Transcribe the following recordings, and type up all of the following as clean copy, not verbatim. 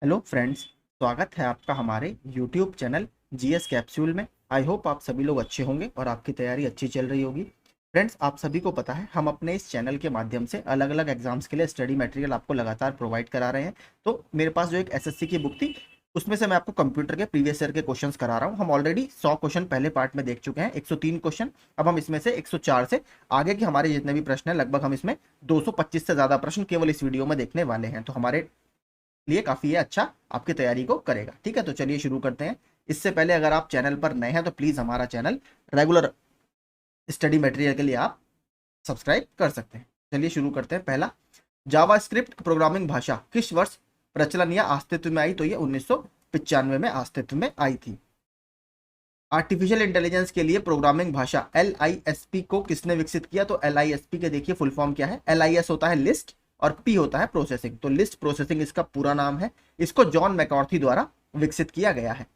Hello friends, स्वागत है आपका हमारे यूट्यूब चैनल जीएस कैप्सूल में। आई होप आप सभी लोग अच्छे होंगे और आपकी तैयारी अच्छी चल रही होगी। फ्रेंड्स, आप सभी को पता है हम अपने इस चैनल के माध्यम से अलग अलग एग्जाम्स के लिए स्टडी मटेरियल आपको लगातार प्रोवाइड करा रहे हैं। तो मेरे पास जो एक एसएससी की बुक थी उसमें से मैं आपको कंप्यूटर के प्रीवियस ईयर के क्वेश्चंस करा रहा हूँ। हम ऑलरेडी 100 क्वेश्चन पहले पार्ट में देख चुके हैं, 103 क्वेश्चन। अब हम इसमें से 104 से आगे के हमारे जितने भी प्रश्न हैं, लगभग हम इसमें 225 से ज़्यादा प्रश्न केवल इस वीडियो में देखने वाले हैं। तो हमारे लिए काफी है अच्छा, आपकी तैयारी को करेगा। ठीक है, तो चलिए शुरू करते हैं। इससे पहले अगर आप चैनल पर नए हैं तो प्लीज हमारा चैनल रेगुलर स्टडी मटेरियल के लिए आप सब्सक्राइब कर सकते हैं। चलिए शुरू करते हैं। पहला, जावास्क्रिप्ट प्रोग्रामिंग भाषा किस वर्ष प्रचलन या अस्तित्व में आई? तो ये 1995 में अस्तित्व में आई थी। आर्टिफिशियल इंटेलिजेंस के लिए प्रोग्रामिंग भाषा LISP को किसने विकसित किया? तो LISP के देखिए फुल फॉर्म क्या है। LIS होता है लिस्ट और P होता है प्रोसेसिंग, तो लिस्ट प्रोसेसिंग इसका पूरा नाम है। इसको जॉन मैकॉर्थी द्वारा विकसित किया गया है।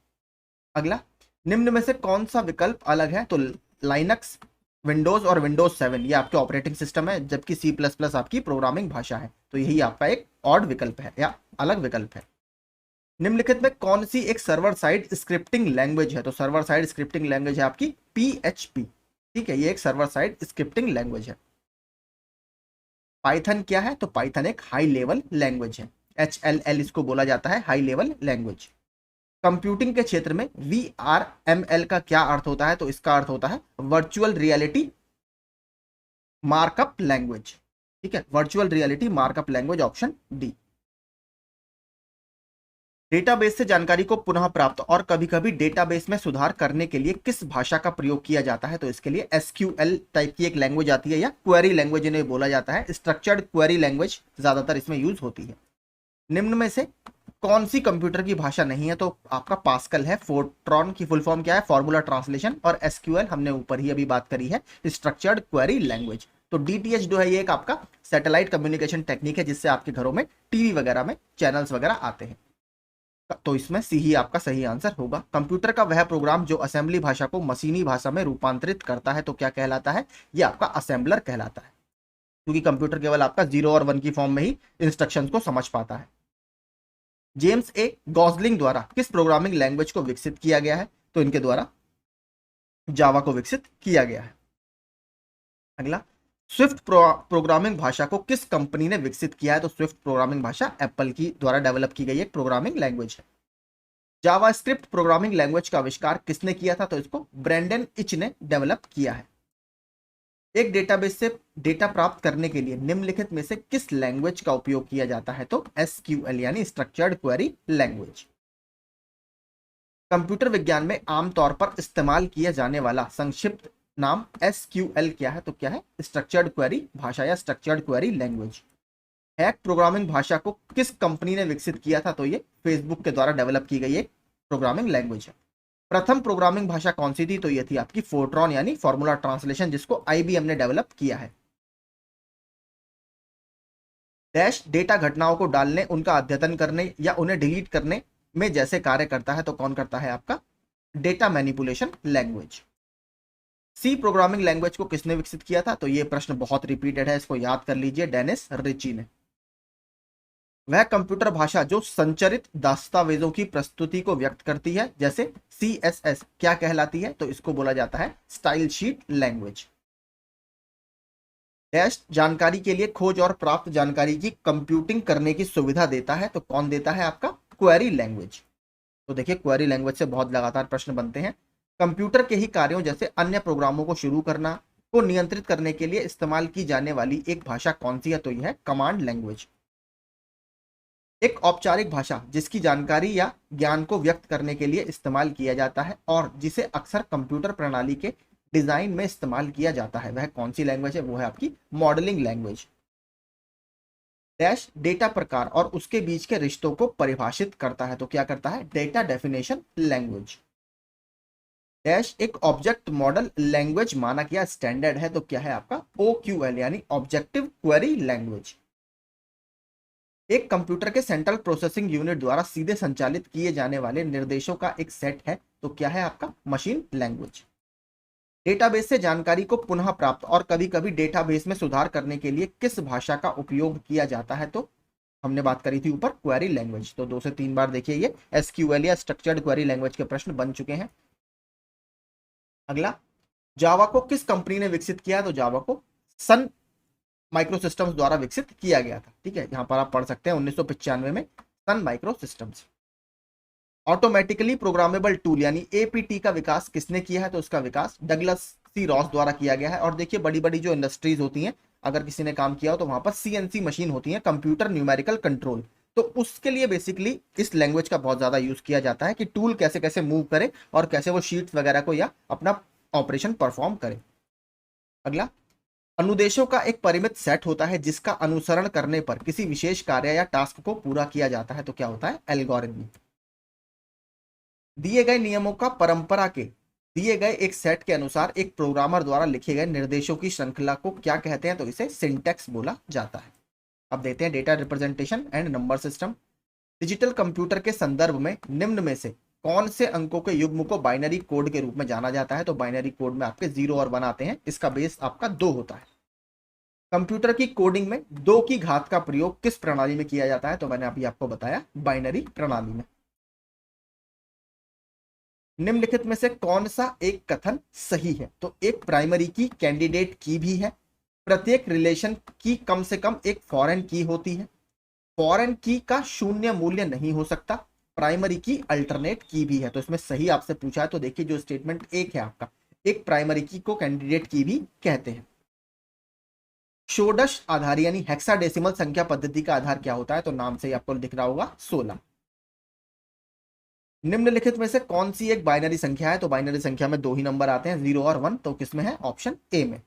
अगला, निम्न में से कौन सा विकल्प अलग है? तो लाइनक्स, विंडोज और विंडोज 7 ये आपके ऑपरेटिंग सिस्टम है, जबकि C++ आपकी प्रोग्रामिंग भाषा है। तो यही आपका एक ऑड विकल्प है या अलग विकल्प है। निम्नलिखित में कौन सी एक सर्वर साइड स्क्रिप्टिंग लैंग्वेज है? तो सर्वर साइड स्क्रिप्टिंग लैंग्वेज है आपकी PHP। ठीक है, ये एक सर्वर साइड स्क्रिप्टिंग लैंग्वेज है। पाइथन क्या है? तो पाइथन एक हाई लेवल लैंग्वेज है। HLL इसको बोला जाता है, हाई लेवल लैंग्वेज। कंप्यूटिंग के क्षेत्र में VRML का क्या अर्थ होता है? तो इसका अर्थ होता है वर्चुअल रियलिटी मार्कअप लैंग्वेज। ठीक है, virtual reality markup language, option D. Database से जानकारी को पुनः प्राप्त और कभी कभी डेटाबेस में सुधार करने के लिए किस भाषा का प्रयोग किया जाता है? तो इसके लिए SQL टाइप की एक लैंग्वेज आती है या क्वेरी लैंग्वेज इन्हें बोला जाता है। स्ट्रक्चर्ड क्वेरी लैंग्वेज ज्यादातर इसमें यूज होती है। निम्न में से कौन सी कंप्यूटर की भाषा नहीं है? तो आपका पास्कल है। फोर्ट्रॉन की फुल फॉर्म क्या है? Formula translation. और SQL हमने ऊपर ही अभी बात करी है, स्ट्रक्चर्ड क्वेरी लैंग्वेज। तो DTH जो है ये एक आपका सैटेलाइट कम्युनिकेशन टेक्निक है, जिससे आपके घरों में टीवी वगैरह में चैनल्स वगैरह आते हैं। तो इसमें सी ही आपका सही आंसर होगा। कंप्यूटर का वह प्रोग्राम जो असेंबली भाषा को मशीनी भाषा में रूपांतरित करता है, तो क्या कहलाता है? ये आपका असेंबलर कहलाता है, क्योंकि कंप्यूटर केवल आपका 0 और 1 की फॉर्म में ही इंस्ट्रक्शंस को समझ पाता है। जेम्स ए गॉसलिंग द्वारा किस प्रोग्रामिंग लैंग्वेज को विकसित किया गया है? तो इनके द्वारा जावा को विकसित किया गया है। अगला, स्विफ्ट प्रोग्रामिंग भाषा को किस कंपनी ने विकसित किया है? तो स्विफ्ट प्रोग्रामिंग भाषा एप्पल की द्वारा डेवलप की गई एक प्रोग्रामिंग लैंग्वेज है। जावास्क्रिप्ट प्रोग्रामिंग लैंग्वेज का आविष्कार किसने किया था? तो इसको ब्रेंडन इच ने डेवलप किया है। एक डेटाबेस से डेटा प्राप्त करने के लिए निम्नलिखित में से किस लैंग्वेज का उपयोग किया जाता है? तो SQL यानी स्ट्रक्चर्ड क्वेरी लैंग्वेज। कंप्यूटर विज्ञान में आमतौर पर इस्तेमाल किया जाने वाला संक्षिप्त नाम SQL क्या है? तो क्या है? स्ट्रक्चर्ड क्वेरी भाषा या structured query language. Hack programming भाषा को किस कंपनी ने विकसित किया था? तो ये फेसबुक के द्वारा डेवलप की गई एक प्रोग्रामिंग लैंग्वेज है। प्रथम प्रोग्रामिंग भाषा कौन सी थी? तो ये थी आपकी फोर्ट्रॉन यानी फॉर्मूला ट्रांसलेशन, जिसको IBM ने डेवलप किया है। डैश डेटा घटनाओं को डालने, उनका अद्यतन करने या उन्हें डिलीट करने में जैसे कार्य करता है, तो कौन करता है? आपका data manipulation language. C programming language को किसने विकसित किया था? तो ये प्रश्न बहुत रिपीटेड है, इसको याद कर लीजिए, डेनिस रिची ने। वह कंप्यूटर भाषा जो संचरित दस्तावेजों की प्रस्तुति को व्यक्त करती है, जैसे CSS, क्या कहलाती है? तो इसको बोला जाता है स्टाइल शीट लैंग्वेज। डैश जानकारी के लिए खोज और प्राप्त जानकारी की कंप्यूटिंग करने की सुविधा देता है, तो कौन देता है? आपका क्वेरी लैंग्वेज। तो देखिए, क्वेरी लैंग्वेज से बहुत लगातार प्रश्न बनते हैं। कंप्यूटर के ही कार्यों जैसे अन्य प्रोग्रामों को शुरू करना को नियंत्रित करने के लिए इस्तेमाल की जाने वाली एक भाषा कौन सी है? तो यह है कमांड लैंग्वेज। एक औपचारिक भाषा जिसकी जानकारी या ज्ञान को व्यक्त करने के लिए इस्तेमाल किया जाता है और जिसे अक्सर कंप्यूटर प्रणाली के डिजाइन में इस्तेमाल किया जाता है, वह कौन सी लैंग्वेज है? वो है आपकी मॉडलिंग लैंग्वेज। डैश डेटा प्रकार और उसके बीच के रिश्तों को परिभाषित करता है, तो क्या करता है? Data definition language. डैश एक ऑब्जेक्ट मॉडल लैंग्वेज माना गया स्टैंडर्ड है, तो क्या है? आपका OQL यानी ऑब्जेक्टिव क्वेरी लैंग्वेज। एक कंप्यूटर के सेंट्रल प्रोसेसिंग यूनिट द्वारा सीधे संचालित किए जाने वाले निर्देशों का एक सेट है, तो क्या है? आपका मशीन लैंग्वेज। डेटाबेस से जानकारी को पुनः प्राप्त और कभी कभी डेटाबेस में सुधार करने के लिए किस भाषा का उपयोग किया जाता है? तो हमने बात करी थी ऊपर क्वेरी लैंग्वेज, तो 2 से 3 बार देखिए ये एसक्यूएल या स्ट्रक्चर्ड क्वेरी लैंग्वेज के प्रश्न बन चुके हैं। अगला, जावा को किस कंपनी ने विकसित किया? तो जावा को सन माइक्रो सिस्टम्स द्वारा विकसित किया गया था। ठीक है, यहां पर आप पढ़ सकते हैं 1995 में Sun microsystems. Automatically programmable tool यानी एपीटी का विकास किसने किया है? तो उसका विकास डगलस सी रॉस द्वारा किया गया है। और देखिए बड़ी बड़ी जो इंडस्ट्रीज होती हैं, अगर किसी ने काम किया हो तो वहां पर सीएनसी मशीन होती है, कंप्यूटर न्यूमेरिकल कंट्रोल, तो उसके लिए बेसिकली इस लैंग्वेज का बहुत ज्यादा यूज किया जाता है कि टूल कैसे कैसे मूव करे और कैसे वो शीट्स वगैरह को या अपना ऑपरेशन परफॉर्म करे। अगला, अनुदेशों का एक परिमित सेट होता है जिसका अनुसरण करने पर किसी विशेष कार्य या टास्क को पूरा किया जाता है, तो क्या होता है? एल्गोरिथम। दिए गए नियमों का परंपरा के दिए गए एक सेट के अनुसार एक प्रोग्रामर द्वारा लिखे गए निर्देशों की श्रृंखला को क्या कहते हैं? तो इसे सिंटैक्स बोला जाता है। अब देखते हैं data representation and number system. Digital computer के संदर्भ में निम्न में से कौन से अंकों के युग्म को बाइनरी कोड के रूप में जाना जाता है? तो बाइनरी कोड में आपके 0 और 1 आते हैं, इसका बेस आपका 2 होता है। कंप्यूटर की कोडिंग में 2 की घात का प्रयोग किस प्रणाली में किया जाता है? तो मैंने अभी आपको बताया, बाइनरी प्रणाली में। निम्नलिखित में से कौन सा एक कथन सही है? तो एक प्राइमरी की कैंडिडेट की भी है, प्रत्येक रिलेशन की कम से कम एक फॉरेन की होती है, फॉरेन की का शून्य मूल्य नहीं हो सकता, प्राइमरी की अल्टरनेट की भी है। तो इसमें सही आपसे पूछा है, तो देखिए जो स्टेटमेंट एक है आपका, एक प्राइमरी की को कैंडिडेट की भी कहते हैं। षोडश आधार यानी हेक्साडेसिमल संख्या पद्धति का आधार क्या होता है? तो नाम से ही आपको दिख रहा होगा 16। निम्नलिखित में से कौन सी एक बाइनरी संख्या है? तो बाइनरी संख्या में 2 ही नंबर आते हैं, 0 और 1, तो किसमें है? ऑप्शन ए में।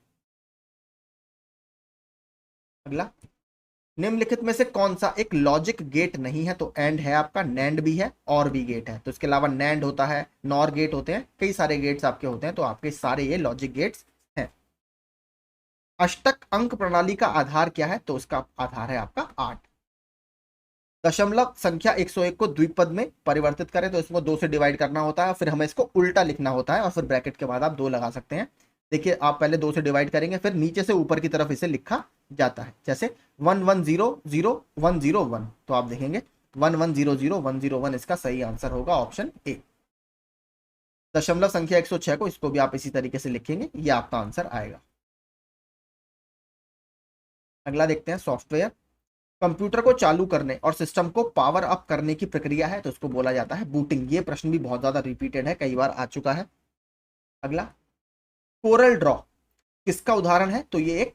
अगला, निम्नलिखित में से कौन सा एक लॉजिक गेट नहीं है? तो एंड है आपका, नैंड भी है और भी गेट है। तो इसके अलावा नैंड होता है, नॉर गेट होते हैं, कई सारे गेट्स आपके होते हैं, तो आपके सारे ये लॉजिक गेट्स हैं। अष्टक अंक प्रणाली का आधार क्या है? तो उसका आधार है आपका 8। दशमलव संख्या 101 को द्विपद में परिवर्तित करें तो इसको 2 से डिवाइड करना होता है, फिर हमें इसको उल्टा लिखना होता है और फिर ब्रैकेट के बाद आप 2 लगा सकते हैं। देखिए आप पहले 2 से डिवाइड करेंगे, फिर नीचे से ऊपर की तरफ इसे लिखा जाता है, जैसे 11000101। तो आप देखेंगे 11000101 इसका सही आंसर होगा ऑप्शन ए। दशमलव संख्या 106 को इसको भी आप इसी तरीके से लिखेंगे, ये आपका आंसर आएगा। अगला देखते हैं सॉफ्टवेयर। कंप्यूटर को चालू करने और सिस्टम को पावर अप करने की प्रक्रिया है, तो इसको बोला जाता है बूटिंग। ये प्रश्न भी बहुत ज्यादा रिपीटेड है, कई बार आ चुका है। अगला, कोरल ड्रॉ किसका उदाहरण है? तो ये एक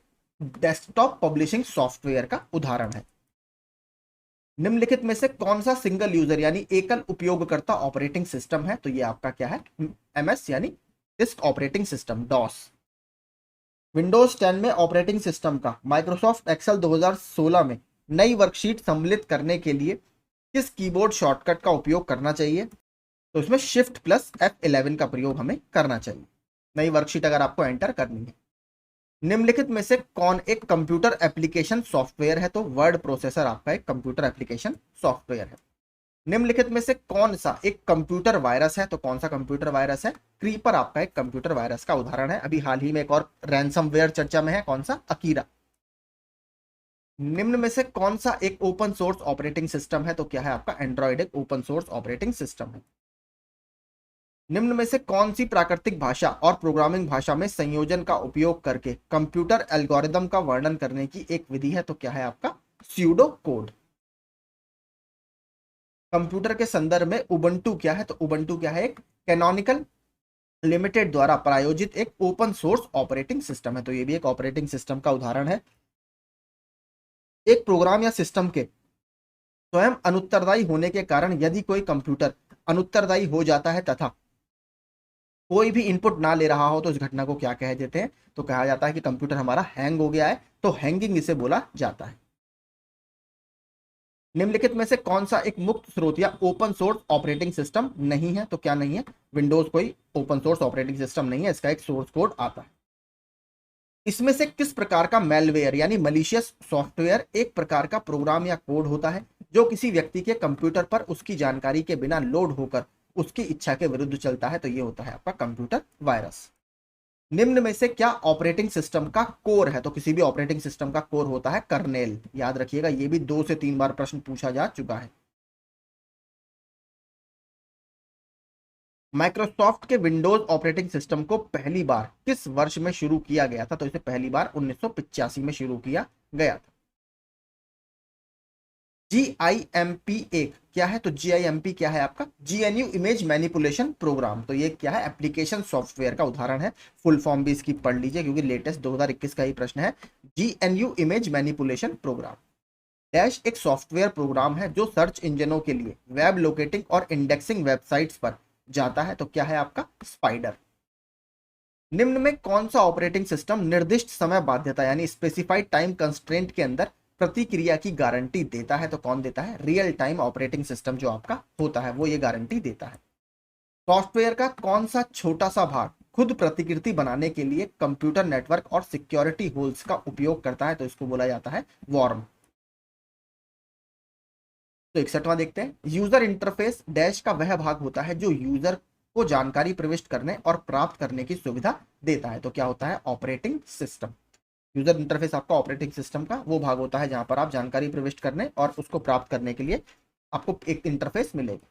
डेस्कटॉप पब्लिशिंग सॉफ्टवेयर का उदाहरण है। निम्नलिखित में से कौन सा सिंगल यूजर यानी एकल उपयोगकर्ता ऑपरेटिंग सिस्टम है? तो ये आपका क्या है? एमएस यानी disk operating system, DOS. Windows 10 में ऑपरेटिंग सिस्टम का माइक्रोसॉफ्ट एक्सेल 2016 में नई वर्कशीट सम्मिलित करने के लिए किस कीबोर्ड शॉर्टकट का उपयोग करना चाहिए? तो इसमें शिफ्ट प्लस F11 का प्रयोग हमें करना चाहिए, नई वर्कशीट अगर आपको एंटर करनी है। निम्नलिखित में से कौन एक कंप्यूटर एप्लीकेशन सॉफ्टवेयर है? तो वर्ड प्रोसेसर आपका एक कंप्यूटर एप्लीकेशन सॉफ्टवेयर है। निम्नलिखित में से कौन सा एक कंप्यूटर वायरस है? तो कौन सा कंप्यूटर वायरस है? क्रीपर आपका एक कंप्यूटर वायरस का उदाहरण है। अभी हाल ही में एक और रैंसमवेयर चर्चा में है, कौन सा? अकीरा। निम्न में से कौन सा एक ओपन सोर्स ऑपरेटिंग सिस्टम है? तो क्या है आपका? एंड्रॉइड एक ओपन सोर्स ऑपरेटिंग सिस्टम है। निम्न में से कौन सी प्राकृतिक भाषा और प्रोग्रामिंग भाषा में संयोजन का उपयोग करके कंप्यूटर एल्गोरिदम का वर्णन करने की एक विधि है? तो क्या है आपका? Pseudo code. कंप्यूटर के संदर्भ में उबंटू क्या है? तो उबंटू क्या है? एक कैनोनिकल लिमिटेड द्वारा प्रायोजित एक ओपन सोर्स ऑपरेटिंग सिस्टम है, तो ये भी एक ऑपरेटिंग सिस्टम का उदाहरण है। एक प्रोग्राम या सिस्टम के स्वयं अनुत्तरदायी होने के कारण यदि कोई कंप्यूटर अनुत्तरदायी हो जाता है तथा कोई भी इनपुट ना ले रहा हो तो इस घटना को क्या कह देते हैं? तो कहा जाता है कि कंप्यूटर हमारा हैंग हो गया है, तो हैंगिंग इसे बोला जाता है। निम्नलिखित में से कौन सा एक मुक्त स्रोत या ओपन सोर्स ऑपरेटिंग सिस्टम नहीं है? तो क्या नहीं है? विंडोज कोई ओपन सोर्स ऑपरेटिंग सिस्टम नहीं है, इसका एक सोर्स कोड आता है। इसमें से किस प्रकार का मेलवेयर यानी मलिशियस सॉफ्टवेयर एक प्रकार का प्रोग्राम या कोड होता है जो किसी व्यक्ति के कंप्यूटर पर उसकी जानकारी के बिना लोड होकर उसकी इच्छा के विरुद्ध चलता है? तो ये होता है आपका कंप्यूटर वायरस। निम्न में से क्या ऑपरेटिंग सिस्टम का कोर है? तो किसी भी ऑपरेटिंग सिस्टम का कोर होता है कर्नेल। याद रखिएगा, ये भी 2 से 3 बार प्रश्न पूछा जा चुका है। माइक्रोसॉफ्ट के विंडोज ऑपरेटिंग सिस्टम को पहली बार किस वर्ष में शुरू किया गया था? तो इसे पहली बार 1985 में शुरू किया गया था। GIMP एक क्या है? तो GIMP क्या है आपका? GNU image manipulation program. तो ये क्या है? एप्लीकेशन सॉफ्टवेयर का उदाहरण है। फुल फॉर्म भी इसकी पढ़ लीजिए क्योंकि लेटेस्ट 2021 का ही प्रश्न है। GNU image manipulation program dash एक सॉफ्टवेयर प्रोग्राम है जो सर्च इंजनों के लिए वेब लोकेटिंग और इंडेक्सिंग वेबसाइट्स पर जाता है। तो क्या है आपका? स्पाइडर। निम्न में कौन सा ऑपरेटिंग सिस्टम निर्दिष्ट समय बाध्यता यानी स्पेसिफाइड टाइम कंस्ट्रेंट के अंदर प्रतिक्रिया की गारंटी देता है? तो कौन देता है? रियल टाइम ऑपरेटिंग सिस्टम जो आपका होता है वो ये गारंटी देता है। सॉफ्टवेयर का कौन सा छोटा सा भाग खुद प्रतिकृति बनाने के लिए कंप्यूटर नेटवर्क और सिक्योरिटी होल्स का उपयोग करता है? तो इसको बोला जाता है वॉर्म। तो 61वां देखते हैं। यूजर इंटरफेस डैश का वह भाग होता है जो यूजर को जानकारी प्रविष्ट करने और प्राप्त करने की सुविधा देता है। तो क्या होता है? Operating system. यूजर इंटरफेस आपका ऑपरेटिंग सिस्टम का वो भाग होता है जहां पर आप जानकारी प्रविष्ट करने और उसको प्राप्त करने के लिए आपको एक इंटरफेस मिलेगा।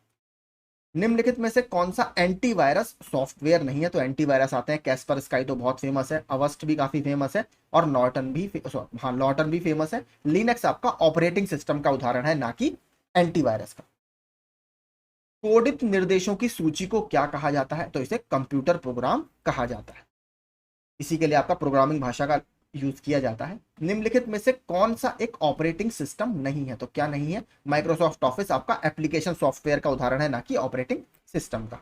निम्नलिखित में से कौन सा एंटीवायरस सॉफ्टवेयर नहीं है? तो एंटीवायरस आते हैं कैस्पर स्काई तो बहुत फेमस है, अवस्ट भी काफी फेमस है और नॉर्टन भी हाँ नॉर्टन भी फेमस है। लिनक्स आपका ऑपरेटिंग सिस्टम का उदाहरण है, ना कि एंटीवायरस का। कोडित निर्देशों की सूची को क्या कहा जाता है? तो इसे कंप्यूटर प्रोग्राम कहा जाता है। इसी के लिए आपका प्रोग्रामिंग भाषा का यूज किया जाता है। निम्नलिखित में से कौन सा एक ऑपरेटिंग सिस्टम नहीं है? तो क्या नहीं है? माइक्रोसॉफ्ट ऑफिस आपका एप्लीकेशन सॉफ्टवेयर का उदाहरण है, ना कि ऑपरेटिंग सिस्टम का।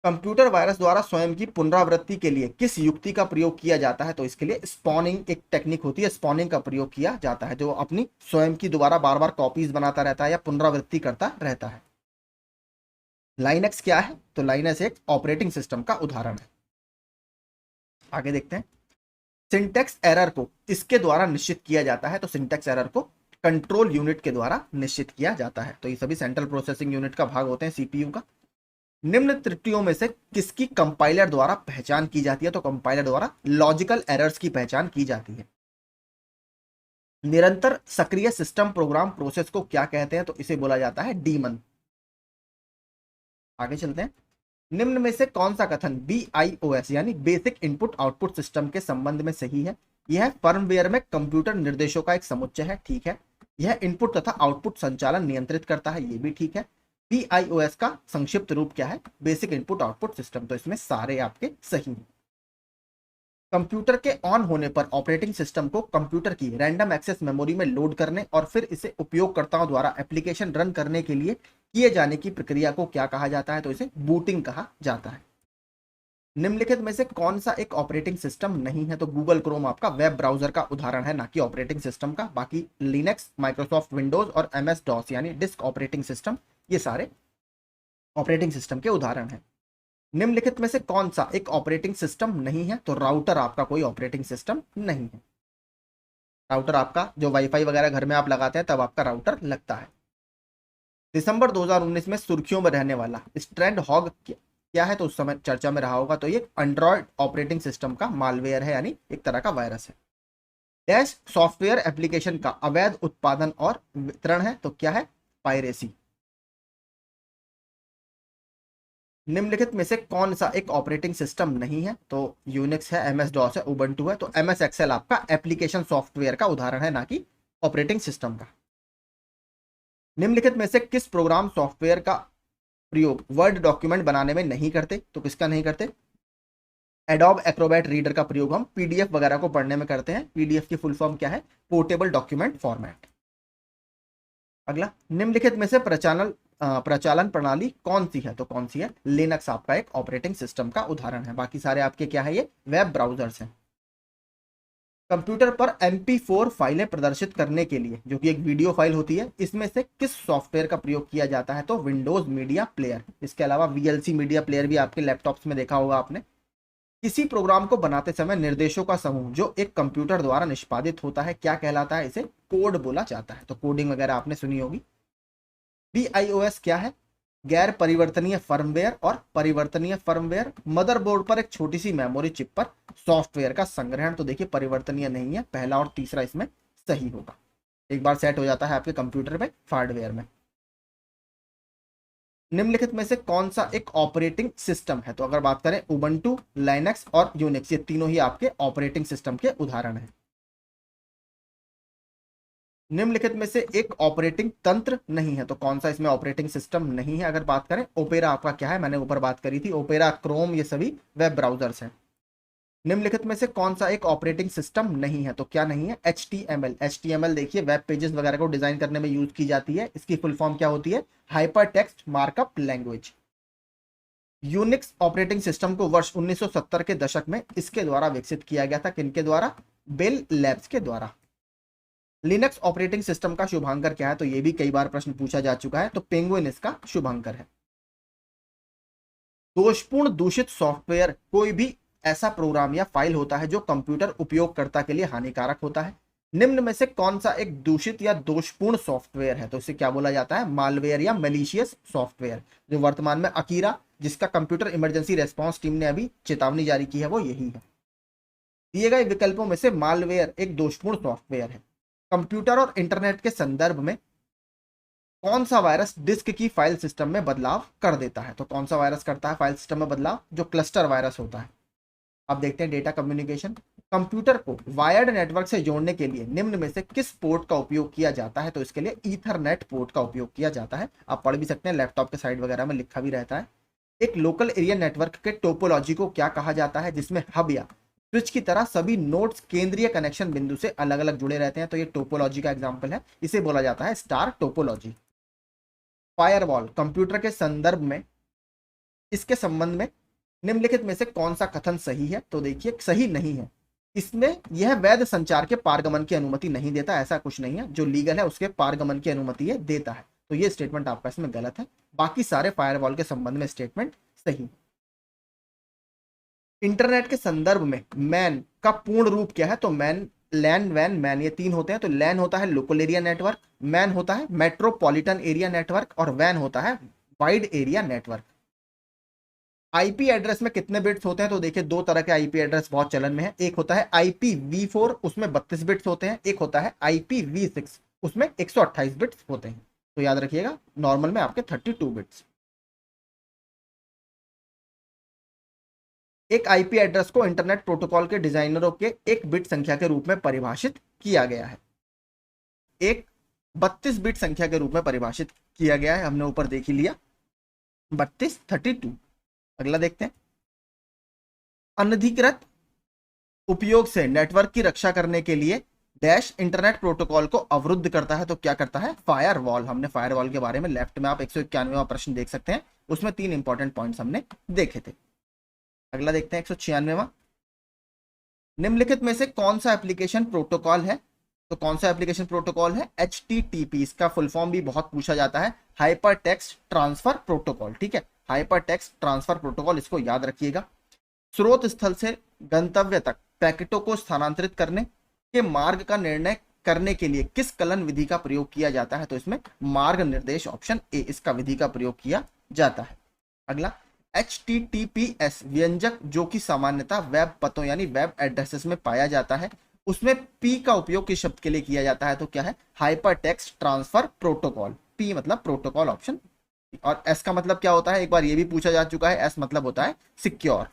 कंप्यूटर वायरस द्वारा स्वयं की पुनरावृत्ति के लिए किस युक्ति का प्रयोग किया जाता है? तो इसके लिए स्पॉनिंग एक टेक्निक होती है, स्पॉनिंग का प्रयोग किया जाता है, जो अपनी स्वयं की दोबारा बार बार कॉपीज बनाता रहता है या पुनरावृत्ति करता रहता है। लाइनक्स क्या है? तो लाइनक्स एक ऑपरेटिंग सिस्टम का उदाहरण है। आगे देखते हैं। सिंटेक्स एरर को किसके द्वारा निश्चित किया जाता है? तो सिंटेक्स एरर को कंट्रोल यूनिट के द्वारा निश्चित किया जाता है। तो ये सभी सेंट्रल प्रोसेसिंग यूनिट का भाग होते हैं, सीपीयू का। निम्न त्रुटियों में से किसकी कंपाइलर द्वारा पहचान की जाती है? तो कंपाइलर द्वारा लॉजिकल एरर्स की पहचान की जाती है। निरंतर सक्रिय सिस्टम प्रोग्राम प्रोसेस को क्या कहते हैं? तो इसे बोला जाता है डीमन। आगे चलते हैं। निम्न में से कौन सा कथन BIOS यानी बेसिक इनपुट आउटपुट सिस्टम के संबंध में सही है? यह फर्मवेयर में कंप्यूटर निर्देशों का एक समुच्चय है, ठीक है। यह इनपुट तथा आउटपुट संचालन नियंत्रित करता है, ये भी ठीक है। BIOS का संक्षिप्त रूप क्या है? Basic input output system. तो इसमें सारे आपके सही हैं। कंप्यूटर के ऑन होने पर ऑपरेटिंग सिस्टम को कंप्यूटर की रैंडम एक्सेस मेमोरी में लोड करने और फिर इसे उपयोगकर्ताओं द्वारा एप्लीकेशन रन करने के लिए किए जाने की प्रक्रिया को क्या कहा जाता है? तो इसे बूटिंग कहा जाता है। निम्नलिखित में से कौन सा एक ऑपरेटिंग सिस्टम नहीं है? तो गूगल क्रोम आपका वेब ब्राउजर का उदाहरण है, ना कि ऑपरेटिंग सिस्टम का। बाकी लिनक्स, माइक्रोसॉफ्ट विंडोज और MS DOS यानी डिस्क ऑपरेटिंग सिस्टम, ये सारे ऑपरेटिंग सिस्टम के उदाहरण हैं। निम्नलिखित में से कौन सा एक ऑपरेटिंग सिस्टम नहीं है? तो राउटर आपका कोई ऑपरेटिंग सिस्टम नहीं है। राउटर आपका जो वाईफाई वगैरह घर में आप लगाते हैं तब आपका राउटर लगता है। दिसंबर 2019 में सुर्खियों में रहने वाला स्ट्रैंड हॉग क्या है? तो उस समय चर्चा में रहा होगा। तो ये एंड्रॉयड ऑपरेटिंग सिस्टम का मालवेयर है, यानी एक तरह का वायरस है। डैश सॉफ्टवेयर एप्लीकेशन का अवैध उत्पादन और वितरण है, तो क्या है? पायरेसी। निम्नलिखित में से कौन सा एक ऑपरेटिंग सिस्टम नहीं है? तो यूनिक्स है, MS DOS है, उबंटू है। तो MS एक्सेल आपका एप्लीकेशन सॉफ्टवेयर का उदाहरण है, ना कि ऑपरेटिंग सिस्टम का। निम्नलिखित में से किस प्रोग्राम सॉफ्टवेयर का प्रयोग वर्ड डॉक्यूमेंट बनाने में नहीं करते? तो किसका नहीं करते? एडोब एक्रोबैट रीडर का प्रयोग हम PDF वगैरह को पढ़ने में करते हैं। PDF की फुल फॉर्म क्या है? Portable document format. अगला, निम्नलिखित में से प्रचालन प्रणाली कौन सी है? तो कौन सी है? लिनक्स आपका एक ऑपरेटिंग सिस्टम का उदाहरण है। बाकी सारे आपके क्या है? ये वेब ब्राउजर्स हैं। कंप्यूटर पर MP4 फाइलें प्रदर्शित करने के लिए, जो कि एक वीडियो फाइल होती है, इसमें से किस सॉफ्टवेयर का प्रयोग किया जाता है? तो विंडोज मीडिया प्लेयर। इसके अलावा VLC मीडिया प्लेयर भी आपके लैपटॉप्स में देखा होगा आपने। किसी प्रोग्राम को बनाते समय निर्देशों का समूह जो एक कंप्यूटर द्वारा निष्पादित होता है क्या कहलाता है? इसे कोड बोला जाता है। तो कोडिंग वगैरह आपने सुनी होगी। BIOS क्या है? गैर परिवर्तनीय फर्मवेयर और परिवर्तनीय फर्मवेयर, मदरबोर्ड पर एक छोटी सी मेमोरी चिप पर सॉफ्टवेयर का संग्रहण। तो देखिए परिवर्तनीय नहीं है, पहला और तीसरा इसमें सही होगा। एक बार सेट हो जाता है आपके कंप्यूटर में, हार्डवेयर में। निम्नलिखित में से कौन सा एक ऑपरेटिंग सिस्टम है? तो अगर बात करें उबंटू, लाइनक्स और यूनिक्स, ये तीनों ही आपके ऑपरेटिंग सिस्टम के उदाहरण हैं। निम्नलिखित में से एक ऑपरेटिंग तंत्र नहीं है, तो कौन सा इसमें ऑपरेटिंग सिस्टम नहीं है? अगर बात करें ओपेरा आपका क्या है, मैंने ऊपर बात करी थी, ओपेरा, क्रोम, ये सभी वेब ब्राउजर्स हैं। निम्नलिखित में से कौन सा एक ऑपरेटिंग सिस्टम नहीं है? तो क्या नहीं है? HTML। HTML देखिए वेब पेजेस वगैरह को डिजाइन करने में यूज की जाती है। इसकी फुल फॉर्म क्या होती है? Hyper text markup language. Unix operating system को वर्ष 1970 के दशक में इसके द्वारा विकसित किया गया था। किनके द्वारा? बेल लैब्स के द्वारा। लिनक्स ऑपरेटिंग सिस्टम का शुभांकर क्या है? तो ये भी कई बार प्रश्न पूछा जा चुका है, तो पेंगुइन इसका शुभांकर है। दोषपूर्ण दूषित सॉफ्टवेयर कोई भी ऐसा प्रोग्राम या फाइल होता है जो कंप्यूटर उपयोगकर्ता के लिए हानिकारक होता है। निम्न में से कौन सा एक दूषित या दोषपूर्ण सॉफ्टवेयर है? तो इसे क्या बोला जाता है? मालवेयर या मैलिशियस सॉफ्टवेयर। जो वर्तमान में अकीरा, जिसका कंप्यूटर इमरजेंसी रेस्पॉन्स टीम ने अभी चेतावनी जारी की है, वो यही है। दिए गए विकल्पों में से मालवेयर एक दोषपूर्ण सॉफ्टवेयर है। कंप्यूटर और इंटरनेट के संदर्भ में कौन सा वायरस डिस्क की फाइल सिस्टम में बदलाव कर देता है? तो कौन सा वायरस करता है फाइल सिस्टम में बदलाव? जो क्लस्टर वायरस होता है। अब देखते हैं डेटा कम्युनिकेशन। कंप्यूटर को वायर्ड नेटवर्क से जोड़ने के लिए निम्न में से किस पोर्ट का उपयोग किया जाता है? तो इसके लिए ईथरनेट पोर्ट का उपयोग किया जाता है। आप पढ़ भी सकते हैं, लैपटॉप के साइड वगैरह में लिखा भी रहता है। एक लोकल एरिया नेटवर्क के टोपोलॉजी को क्या कहा जाता है? जिसमें हब या स्विच की तरह सभी नोड्स केंद्रीय कनेक्शन बिंदु से अलग अलग जुड़े रहते हैं, तो ये टोपोलॉजी का एग्जाम्पल है। इसे बोला जाता है स्टार टोपोलॉजी। फायरवॉल कंप्यूटर के संदर्भ में, इसके संबंध में निम्नलिखित में से कौन सा कथन सही है? तो देखिए सही नहीं है। इसमें यह वैध संचार के पारगमन की अनुमति नहीं देता, ऐसा कुछ नहीं है। जो लीगल है उसके पारगमन की अनुमति ये देता है, तो ये स्टेटमेंट आपका इसमें गलत है। बाकी सारे फायरवॉल के संबंध में स्टेटमेंट सही। इंटरनेट के संदर्भ में मैन का पूर्ण रूप क्या है? तो मैन, लैन, वैन, मैन, ये तीन होते हैं। तो लैन होता है लोकल एरिया नेटवर्क, मैन होता है मेट्रोपॉलिटन एरिया नेटवर्क और वैन होता है wide area network. IP address में कितने बिट्स होते हैं? तो देखिए दो तरह के आईपी एड्रेस बहुत चलन में है। एक होता है IPv4, उसमें 32 बिट्स होते हैं। एक होता है IPv6, उसमें 128 बिट्स होते हैं। तो याद रखिएगा नॉर्मल में आपके 32 बिट्स। एक आईपी एड्रेस को इंटरनेट प्रोटोकॉल के डिजाइनरों के एक बिट संख्या के रूप में परिभाषित किया गया है। एक 32 बिट संख्या के रूप में परिभाषित किया गया है, हमने ऊपर देख ही लिया 32, 32। अगला देखते हैं। अनधिकृत उपयोग से नेटवर्क की रक्षा करने के लिए डैश इंटरनेट प्रोटोकॉल को अवरुद्ध करता है, तो क्या करता है? फायरवॉल। हमने फायरवॉल के बारे में लेफ्ट में आप 191वां प्रश्न देख सकते हैं, उसमें 3 इंपॉर्टेंट पॉइंट्स हमने देखे थे। अगला देखते हैं 196वां। निम्नलिखित में से कौन सा एप्लीकेशन प्रोटोकॉल है? तो कौन सा एप्लीकेशन प्रोटोकॉल है? HTTP। इसका फुल फॉर्म भी बहुत पूछा जाता है, हाइपर टेक्स्ट ट्रांसफर प्रोटोकॉल। ठीक है, हाइपर टेक्स्ट ट्रांसफर प्रोटोकॉल, इसको याद रखिएगा। स्रोत स्थल से गंतव्य तक पैकेटों को स्थानांतरित करने के मार्ग का निर्णय करने के लिए किस कलन विधि का प्रयोग किया जाता है? तो इसमें मार्ग निर्देश, ऑप्शन ए, इसका विधि का प्रयोग किया जाता है। अगला HTTPS व्यंजक जो कि सामान्यतः वेब पतों यानी वेब एड्रेसेस में पाया जाता है, उसमें P का उपयोग किस शब्द के लिए किया जाता है? तो क्या है? Hyper text transfer protocol. P मतलब प्रोटोकॉल, ऑप्शन। और S का मतलब क्या होता है? एक बार ये भी पूछा जा चुका है, S मतलब होता है सिक्योर।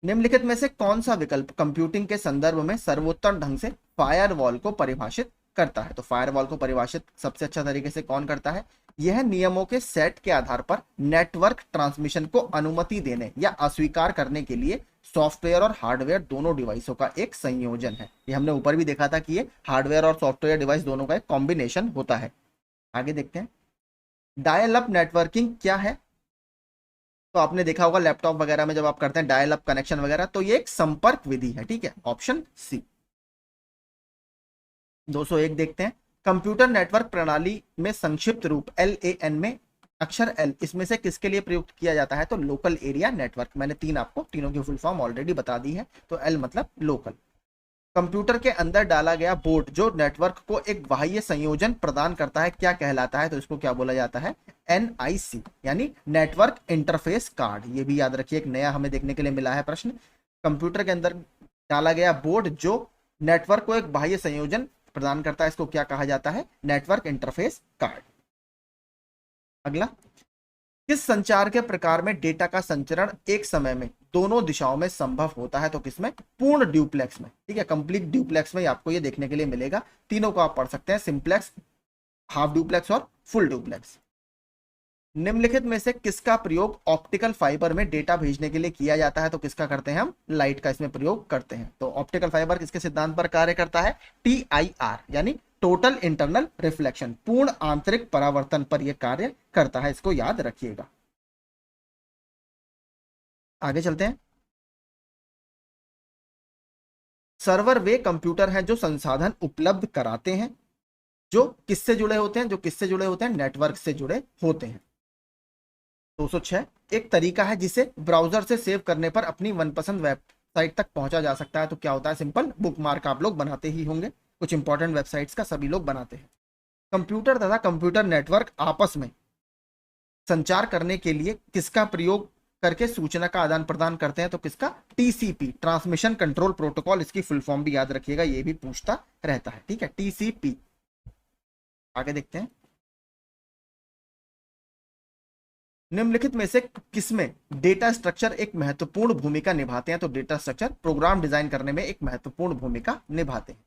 निम्नलिखित में से कौन सा विकल्प कंप्यूटिंग के संदर्भ में सर्वोत्तम ढंग से फायरवॉल को परिभाषित करता है? तो फायरवॉल को परिभाषित सबसे अच्छा तरीके से कौन करता है? यह नियमों के सेट के आधार पर नेटवर्क ट्रांसमिशन को अनुमति देने या अस्वीकार करने के लिए सॉफ्टवेयर और हार्डवेयर दोनों डिवाइसों का एक संयोजन है। ये हमने ऊपर भी देखा था कि ये हार्डवेयर और सॉफ्टवेयर डिवाइस दोनों का एक कॉम्बिनेशन होता है। आगे देखते हैं, डायल अप नेटवर्किंग क्या है? तो आपने देखा होगा लैपटॉप वगैरह में जब आप करते हैं डायल अप कनेक्शन वगैरह, तो ये एक संपर्क विधि है। ठीक है, ऑप्शन सी। 201 देखते हैं, कंप्यूटर नेटवर्क प्रणाली में संक्षिप्त रूप LAN में अक्षर L इसमें से किसके लिए प्रयुक्त किया जाता है? तो लोकल एरिया नेटवर्क। मैंने आपको तीनों की फुल फॉर्म ऑलरेडी बता दी है। तो L मतलब लोकल। कंप्यूटर के अंदर डाला गया बोर्ड जो नेटवर्क को एक बाह्य संयोजन प्रदान करता है क्या कहलाता है, तो इसको क्या बोला जाता है, एनआईसी यानी नेटवर्क इंटरफेस कार्ड। ये भी याद रखिए, एक नया हमें देखने के लिए मिला है प्रश्न। कंप्यूटर के अंदर डाला गया बोर्ड जो नेटवर्क को एक बाह्य संयोजन प्रदान करता है, इसको क्या कहा जाता है, नेटवर्क इंटरफेस कार्ड। अगला, किस संचार के प्रकार में डेटा का संचरण एक समय में दोनों दिशाओं में संभव होता है, तो किसमें, पूर्ण ड्यूप्लेक्स में। ठीक है, कंप्लीट ड्यूप्लेक्स में आपको ये देखने के लिए मिलेगा। तीनों को आप पढ़ सकते हैं, सिंप्लेक्स, हाफ ड्यूप्लेक्स और फुल ड्यूप्लेक्स। निम्नलिखित में से किसका प्रयोग ऑप्टिकल फाइबर में डेटा भेजने के लिए किया जाता है, तो किसका करते हैं हम, लाइट का इसमें प्रयोग करते हैं। तो ऑप्टिकल फाइबर किसके सिद्धांत पर कार्य करता है, TIR यानी टोटल इंटरनल रिफ्लेक्शन, पूर्ण आंतरिक परावर्तन पर यह कार्य करता है, इसको याद रखिएगा। आगे चलते हैं। सर्वर वे कंप्यूटर हैं जो संसाधन उपलब्ध कराते हैं, जो किससे जुड़े होते हैं, जो किससे जुड़े होते हैं, नेटवर्क से जुड़े होते हैं। 206, एक तरीका है जिसे ब्राउजर से सेव करने पर अपनी मनपसंद वेबसाइट तक पहुंचा जा सकता है, तो क्या होता है, सिंपल बुकमार्क। आप लोग बनाते ही होंगे, कुछ इंपॉर्टेंट वेबसाइट्स का सभी लोग बनाते हैं। कंप्यूटर तथा कंप्यूटर नेटवर्क आपस में संचार करने के लिए किसका प्रयोग करके सूचना का आदान प्रदान करते हैं, तो किसका, TCP ट्रांसमिशन कंट्रोल प्रोटोकॉल। इसकी फुल फॉर्म भी याद रखिएगा, ये भी पूछता रहता है। ठीक है, TCP। आगे देखते हैं। निम्नलिखित में से किसमें डेटा स्ट्रक्चर एक महत्वपूर्ण भूमिका निभाते हैं, तो डेटा स्ट्रक्चर प्रोग्राम डिजाइन करने में एक महत्वपूर्ण भूमिका निभाते हैं।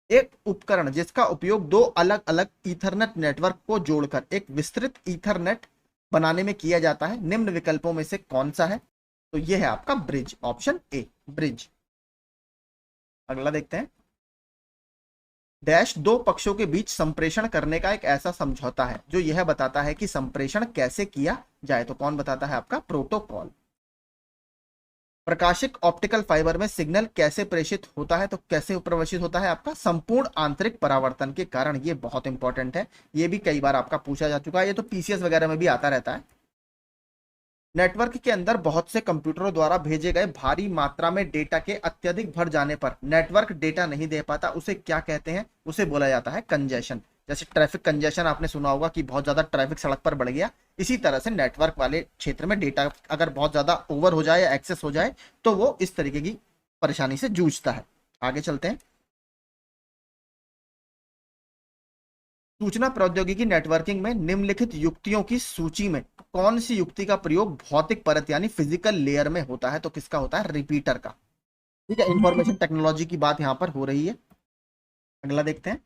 एक उपकरण जिसका उपयोग दो अलग अलग ईथरनेट नेटवर्क को जोड़कर एक विस्तृत ईथरनेट बनाने में किया जाता है, निम्न विकल्पों में से कौन सा है, तो यह है आपका ब्रिज, ऑप्शन ए, ब्रिज। अगला देखते हैं। डैश दो पक्षों के बीच संप्रेषण करने का एक ऐसा समझौता है जो यह बताता है कि संप्रेषण कैसे किया जाए, तो कौन बताता है, आपका प्रोटोकॉल। प्रकाशिक ऑप्टिकल फाइबर में सिग्नल कैसे प्रेषित होता है, तो कैसे प्रवेशित होता है, आपका संपूर्ण आंतरिक परावर्तन के कारण। ये बहुत इंपॉर्टेंट है, ये भी कई बार आपका पूछा जा चुका है, ये तो PCS वगैरह में भी आता रहता है। नेटवर्क के अंदर बहुत से कंप्यूटरों द्वारा भेजे गए भारी मात्रा में डेटा के अत्यधिक भर जाने पर नेटवर्क डेटा नहीं दे पाता, उसे क्या कहते हैं, उसे बोला जाता है कंजेशन। जैसे ट्रैफिक कंजेशन आपने सुना होगा कि बहुत ज्यादा ट्रैफिक सड़क पर बढ़ गया, इसी तरह से नेटवर्क वाले क्षेत्र में डेटा अगर बहुत ज्यादा ओवर हो जाए या एक्सेस हो जाए तो वो इस तरीके की परेशानी से जूझता है। आगे चलते हैं। सूचना प्रौद्योगिकी नेटवर्किंग में निम्नलिखित युक्तियों की सूची में कौन सी युक्ति का प्रयोग भौतिक परत यानी फिजिकल लेयर में होता है, तो किसका होता है, रिपीटर का। ठीक है, इंफॉर्मेशन टेक्नोलॉजी की बात यहां पर हो रही है। अगला देखते हैं।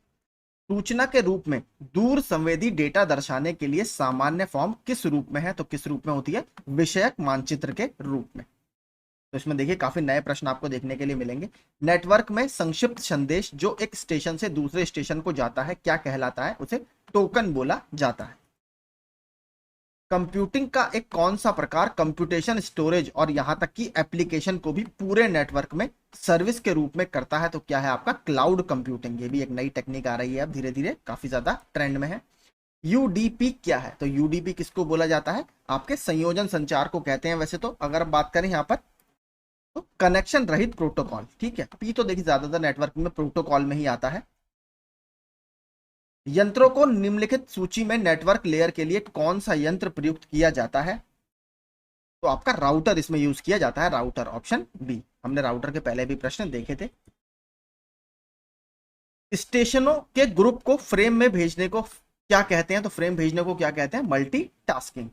सूचना के रूप में दूर संवेदी डेटा दर्शाने के लिए सामान्य फॉर्म किस रूप में है, तो किस रूप में होती है, विषयक मानचित्र के रूप में। तो इसमें देखिए काफी नए प्रश्न आपको देखने के लिए मिलेंगे। नेटवर्क में संक्षिप्त संदेश जो एक स्टेशन से दूसरे स्टेशन को जाता है क्या कहलाता है, उसे टोकन बोला जाता है। कंप्यूटिंग का एक कौन सा प्रकार कंप्यूटेशन स्टोरेज और यहां तक कि एप्लीकेशन को भी पूरे नेटवर्क में सर्विस के रूप में करता है, तो क्या है आपका, क्लाउड कंप्यूटिंग। ये भी एक नई टेक्निक आ रही है अब धीरे धीरे, काफी ज्यादा ट्रेंड में है। यूडीपी क्या है, तो यूडीपी किसको बोला जाता है, आपके संयोजन संचार को कहते हैं। वैसे तो अगर हम बात करें यहाँ पर तो कनेक्शन रहित प्रोटोकॉल। ठीक है, पी तो देखिए ज्यादातर नेटवर्क में प्रोटोकॉल में ही आता है। यंत्रों को निम्नलिखित सूची में नेटवर्क लेयर के लिए कौन सा यंत्र प्रयुक्त किया जाता है, तो आपका राउटर इसमें यूज किया जाता है, राउटर, ऑप्शन बी। हमने राउटर के पहले भी प्रश्न देखे थे। स्टेशनों के ग्रुप को फ्रेम में भेजने को क्या कहते हैं, तो फ्रेम भेजने को क्या कहते हैं, मल्टीटास्किंग।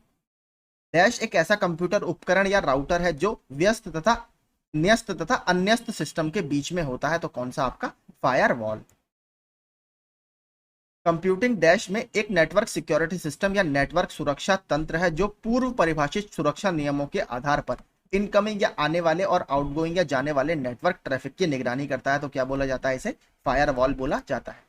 डैश एक ऐसा कंप्यूटर उपकरण या राउटर है जो व्यस्त तथा न्यस्त तथा अन्यस्त सिस्टम के बीच में होता है, तो कौन सा आपका, फायरवॉल। कंप्यूटिंग डैश में एक नेटवर्क सिक्योरिटी सिस्टम या नेटवर्क सुरक्षा तंत्र है जो पूर्व परिभाषित सुरक्षा नियमों के आधार पर इनकमिंग या आने वाले और आउटगोइंग या जाने वाले नेटवर्क ट्रैफिक की निगरानी करता है, तो क्या बोला जाता है, इसे फायरवॉल बोला जाता है।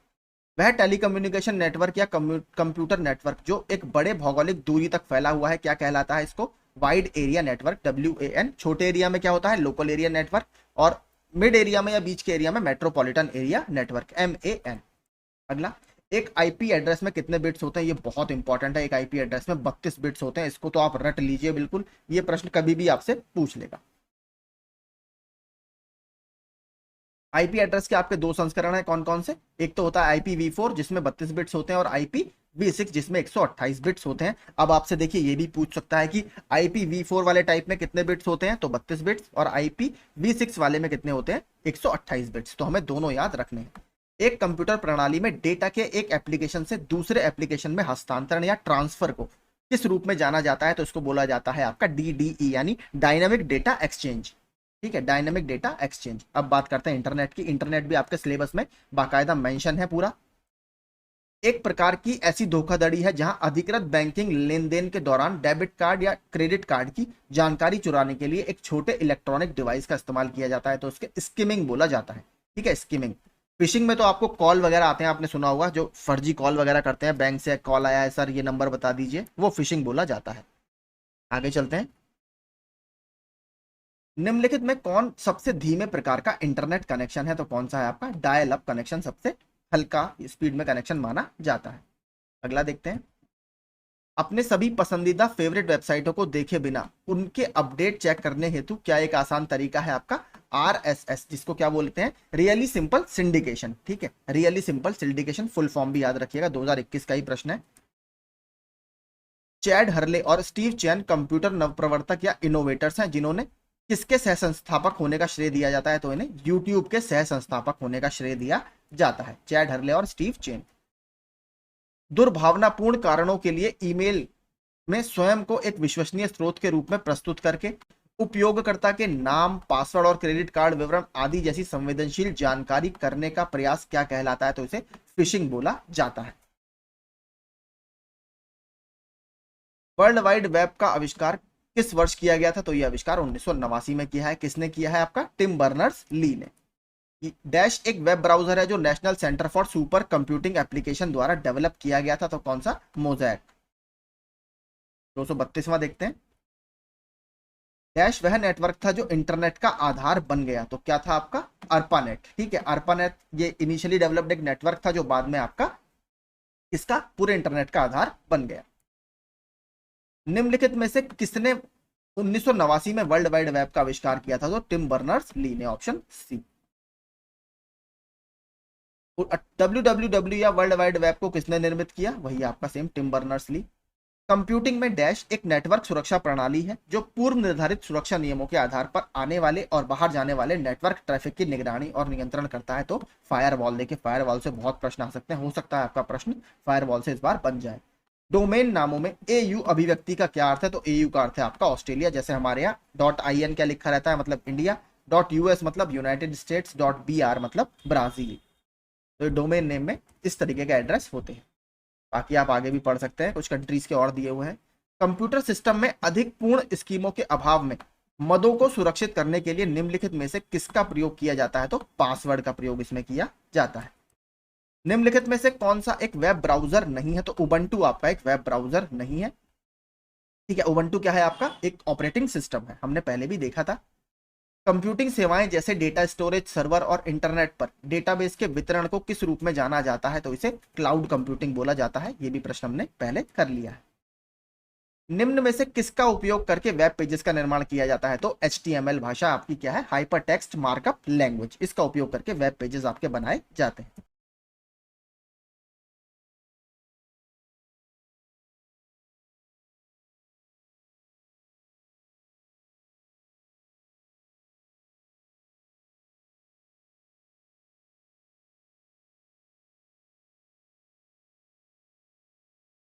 वह टेलीकम्युनिकेशन नेटवर्क या कंप्यूटर नेटवर्क जो एक बड़े भौगोलिक दूरी तक फैला हुआ है क्या कहलाता है, इसको वाइड एरिया नेटवर्क, WAN। छोटे एरिया में क्या होता है, लोकल एरिया नेटवर्क, और मिड एरिया में या बीच के एरिया में मेट्रोपॉलिटन एरिया नेटवर्क, MAN। अगला, एक आईपी एड्रेस में कितने बिट्स होते हैं, ये बहुत इंपॉर्टेंट है। एक आईपी एड्रेस में 32 बिट्स होते हैं, इसको तो आप रट लीजिए बिल्कुल, ये प्रश्न कभी भी आपसे पूछ लेगा। आईपी एड्रेस के आपके दो संस्करण है, कौन कौन से? एक तो होता है IPv4 जिसमें 32 बिट्स होते हैं, और IPv6 जिसमें 128 बिट्स होते हैं। अब आपसे देखिए ये भी पूछ सकता है कि IPv4 वाले टाइप में कितने बिट्स होते हैं, तो 32 बिट्स, और IPv6 वाले में कितने होते हैं, 128 बिट्स। तो हमें दोनों याद रखने हैं। एक कंप्यूटर प्रणाली में डेटा के एक एप्लीकेशन से दूसरे एप्लीकेशन में हस्तांतरण या ट्रांसफर को किस रूप में जाना जाता है, तो इसको बोला जाता है आपका DDE, यानी डायनामिक डेटा एक्सचेंज। ठीक है, डायनेमिक डेटा एक्सचेंज। अब बात करते हैं इंटरनेट की। इंटरनेट भी आपके सिलेबस में बाकायदा मेंशन है पूरा। एक प्रकार की ऐसी धोखाधड़ी है जहां अधिकृत बैंकिंग लेन देन के दौरान डेबिट कार्ड या क्रेडिट कार्ड की जानकारी चुराने के लिए एक छोटे इलेक्ट्रॉनिक डिवाइस का इस्तेमाल किया जाता है, तो उसके स्किमिंग बोला जाता है। ठीक है, स्किमिंग। फिशिंग में तो आपको कॉल वगैरह आते हैं, आपने सुना होगा, जो फर्जी कॉल वगैरह करते हैं, बैंक से कॉल आया है सर ये नंबर बता दीजिए, वो फिशिंग बोला जाता है। आगे चलते हैं। निम्नलिखित में कौन सबसे धीमे प्रकार का इंटरनेट कनेक्शन है, तो कौन सा है आपका डायल अप कनेक्शन सबसे हल्का स्पीड में कनेक्शन माना जाता है। अगला देखते हैं। अपने सभी पसंदीदा फेवरेट वेबसाइटों को देखे बिना उनके अपडेट चेक करने हेतु क्या एक आसान तरीका है आपका RSS, जिसको क्या बोलते हैं, रियली सिंपल सिंडिकेशन। ठीक है, really simple syndication full form भी याद रखिएगा, 2021 का ही प्रश्न है। चैड हर्ले और स्टीव चैन कंप्यूटर नवप्रवर्तक या इनोवेटर्स हैं, जिन्होंने किसके सह संस्थापक होने का श्रेय दिया जाता है, तो इन्हें यूट्यूब के सह संस्थापक होने का श्रेय दिया जाता है, चैड हर्ले और स्टीव चैन। दुर्भावनापूर्ण कारणों के लिए ईमेल में स्वयं को एक विश्वसनीय स्रोत के रूप में प्रस्तुत करके उपयोगकर्ता के नाम, पासवर्ड और क्रेडिट कार्ड विवरण आदि जैसी संवेदनशील जानकारी करने का प्रयास क्या कहलाता है, तो इसे फिशिंग बोला जाता है। वर्ल्ड वाइड वेब का आविष्कार किस वर्ष किया गया था, तो यह आविष्कार 1989 में किया है। किसने किया है आपका? टिम बर्नर्स ली ने। डैश एक वेब ब्राउजर है जो national centre for super computing application द्वारा डेवलप किया गया था, तो कौन सा? मोज़ैक। 232वां देखते हैं। डैश वह नेटवर्क था जो इंटरनेट का आधार बन गया, तो क्या था आपका? अर्पानेट। ठीक है, अर्पानेट ये इनिशियली डेवलप्ड एक नेटवर्क था जो बाद में आपका इसका पूरे इंटरनेट का आधार बन गया। निम्नलिखित में से किसने 1989 में वर्ल्ड वाइड वेब का आविष्कार किया था, तो टिम बर्नर्स ली ने, ऑप्शन सी। WWW या वर्ल्ड वाइड वेब को किसने निर्मित किया? वही आपका same Tim Berners Lee. Computing में डैश एक नेटवर्क सुरक्षा प्रणाली है जो पूर्व निर्धारित सुरक्षा नियमों के आधार पर आने वाले और बाहर जाने वाले नेटवर्क ट्रैफिक की निगरानी और नियंत्रण करता है, तो फायरवॉल। देखिए फायरवॉल से बहुत प्रश्न आ सकते हैं, हो सकता है आपका प्रश्न फायरवॉल से इस बार बन जाए। डोमेन नामों में AU अभिव्यक्ति का क्या अर्थ है, तो AU का अर्थ है आपका ऑस्ट्रेलिया, जैसे हमारे यहाँ .in क्या लिखा रहता है, मतलब इंडिया, .US मतलब यूनाइटेड स्टेट्स, .BR मतलब ब्राजील। तो डोमेन नेम में इस तरीके के एड्रेस होते हैं। बाकी आप आगे भी पढ़ सकते हैं, कुछ कंट्रीज के और दिए हुए हैं। कंप्यूटर सिस्टम में अधिक पूर्ण स्कीमों के अभाव में मदों को सुरक्षित करने के लिए निम्नलिखित में से किसका प्रयोग किया जाता है, तो पासवर्ड का प्रयोग इसमें किया जाता है। निम्नलिखित में से कौन सा एक वेब ब्राउजर नहीं है, तो उबंटू आपका एक वेब ब्राउजर नहीं है। ठीक है, उबंटू क्या है आपका? एक ऑपरेटिंग सिस्टम है, हमने पहले भी देखा था। कंप्यूटिंग सेवाएं जैसे डेटा स्टोरेज, सर्वर और इंटरनेट पर डेटाबेस के वितरण को किस रूप में जाना जाता है, तो इसे क्लाउड कंप्यूटिंग बोला जाता है। ये भी प्रश्न हमने पहले कर लिया है। निम्न में से किसका उपयोग करके वेब पेजेस का निर्माण किया जाता है, तो HTML भाषा आपकी क्या है? Hyper text markup language. इसका उपयोग करके वेब पेजेस आपके बनाए जाते हैं।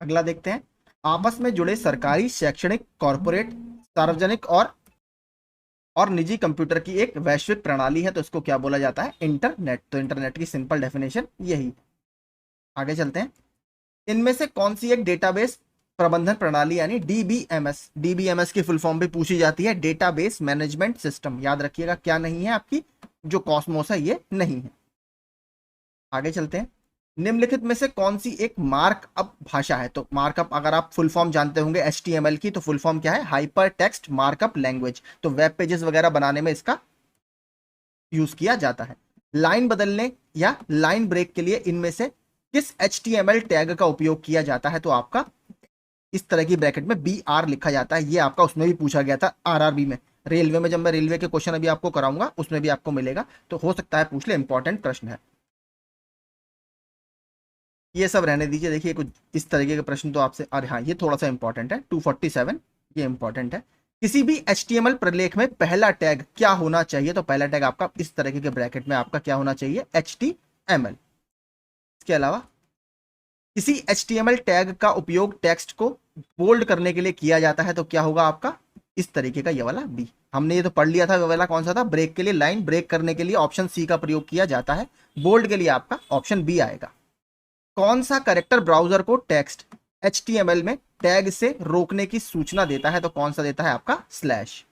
अगला देखते हैं। आपस में जुड़े सरकारी, शैक्षणिक, कॉरपोरेट, सार्वजनिक और निजी कंप्यूटर की एक वैश्विक प्रणाली है, तो इसको क्या बोला जाता है? इंटरनेट। तो इंटरनेट की सिंपल डेफिनेशन यही। आगे चलते हैं। इनमें से कौन सी एक डेटाबेस प्रबंधन प्रणाली यानी DBMS की फुल फॉर्म भी पूछी जाती है, डेटाबेस मैनेजमेंट सिस्टम। याद रखिएगा क्या नहीं है आपकी? जो कॉस्मोस है ये नहीं है। आगे चलते हैं। निम्नलिखित में से कौन सी एक मार्कअप भाषा है, तो मार्कअप अगर आप फुल फॉर्म जानते होंगे HTML की, तो फुल फॉर्म क्या है? Hyper text markup language. तो वेब पेजेस वगैरह बनाने में इसका यूज किया जाता है। लाइन बदलने या लाइन ब्रेक के लिए इनमें से किस HTML टैग का उपयोग किया जाता है, तो आपका इस तरह की ब्रैकेट में BR लिखा जाता है। ये आपका उसमें भी पूछा गया था RRB में, रेलवे में जब मैं रेलवे के क्वेश्चन अभी आपको कराऊंगा उसमें भी आपको मिलेगा, तो हो सकता है पूछ ले, इंपॉर्टेंट प्रश्न है। ये सब रहने दीजिए, देखिए कुछ इस तरीके के प्रश्न तो आपसे, अरे हाँ ये थोड़ा सा इंपॉर्टेंट है, 247, ये इंपॉर्टेंट है। किसी भी HTML प्रलेख में पहला टैग क्या होना चाहिए, तो पहला टैग आपका इस तरीके के ब्रैकेट में आपका क्या होना चाहिए, HTML। इसके अलावा किसी HTML टैग का उपयोग टेक्स्ट को बोल्ड करने के लिए किया जाता है, तो क्या होगा आपका इस तरीके का ये वाला बी। हमने ये तो पढ़ लिया था, वो वाला कौन सा था, ब्रेक के लिए, लाइन ब्रेक करने के लिए ऑप्शन सी का प्रयोग किया जाता है, बोल्ड के लिए आपका ऑप्शन बी आएगा। कौन सा कैरेक्टर ब्राउजर को टेक्स्ट HTML में टैग से रोकने की सूचना देता है, तो कौन सा देता है आपका स्लैश।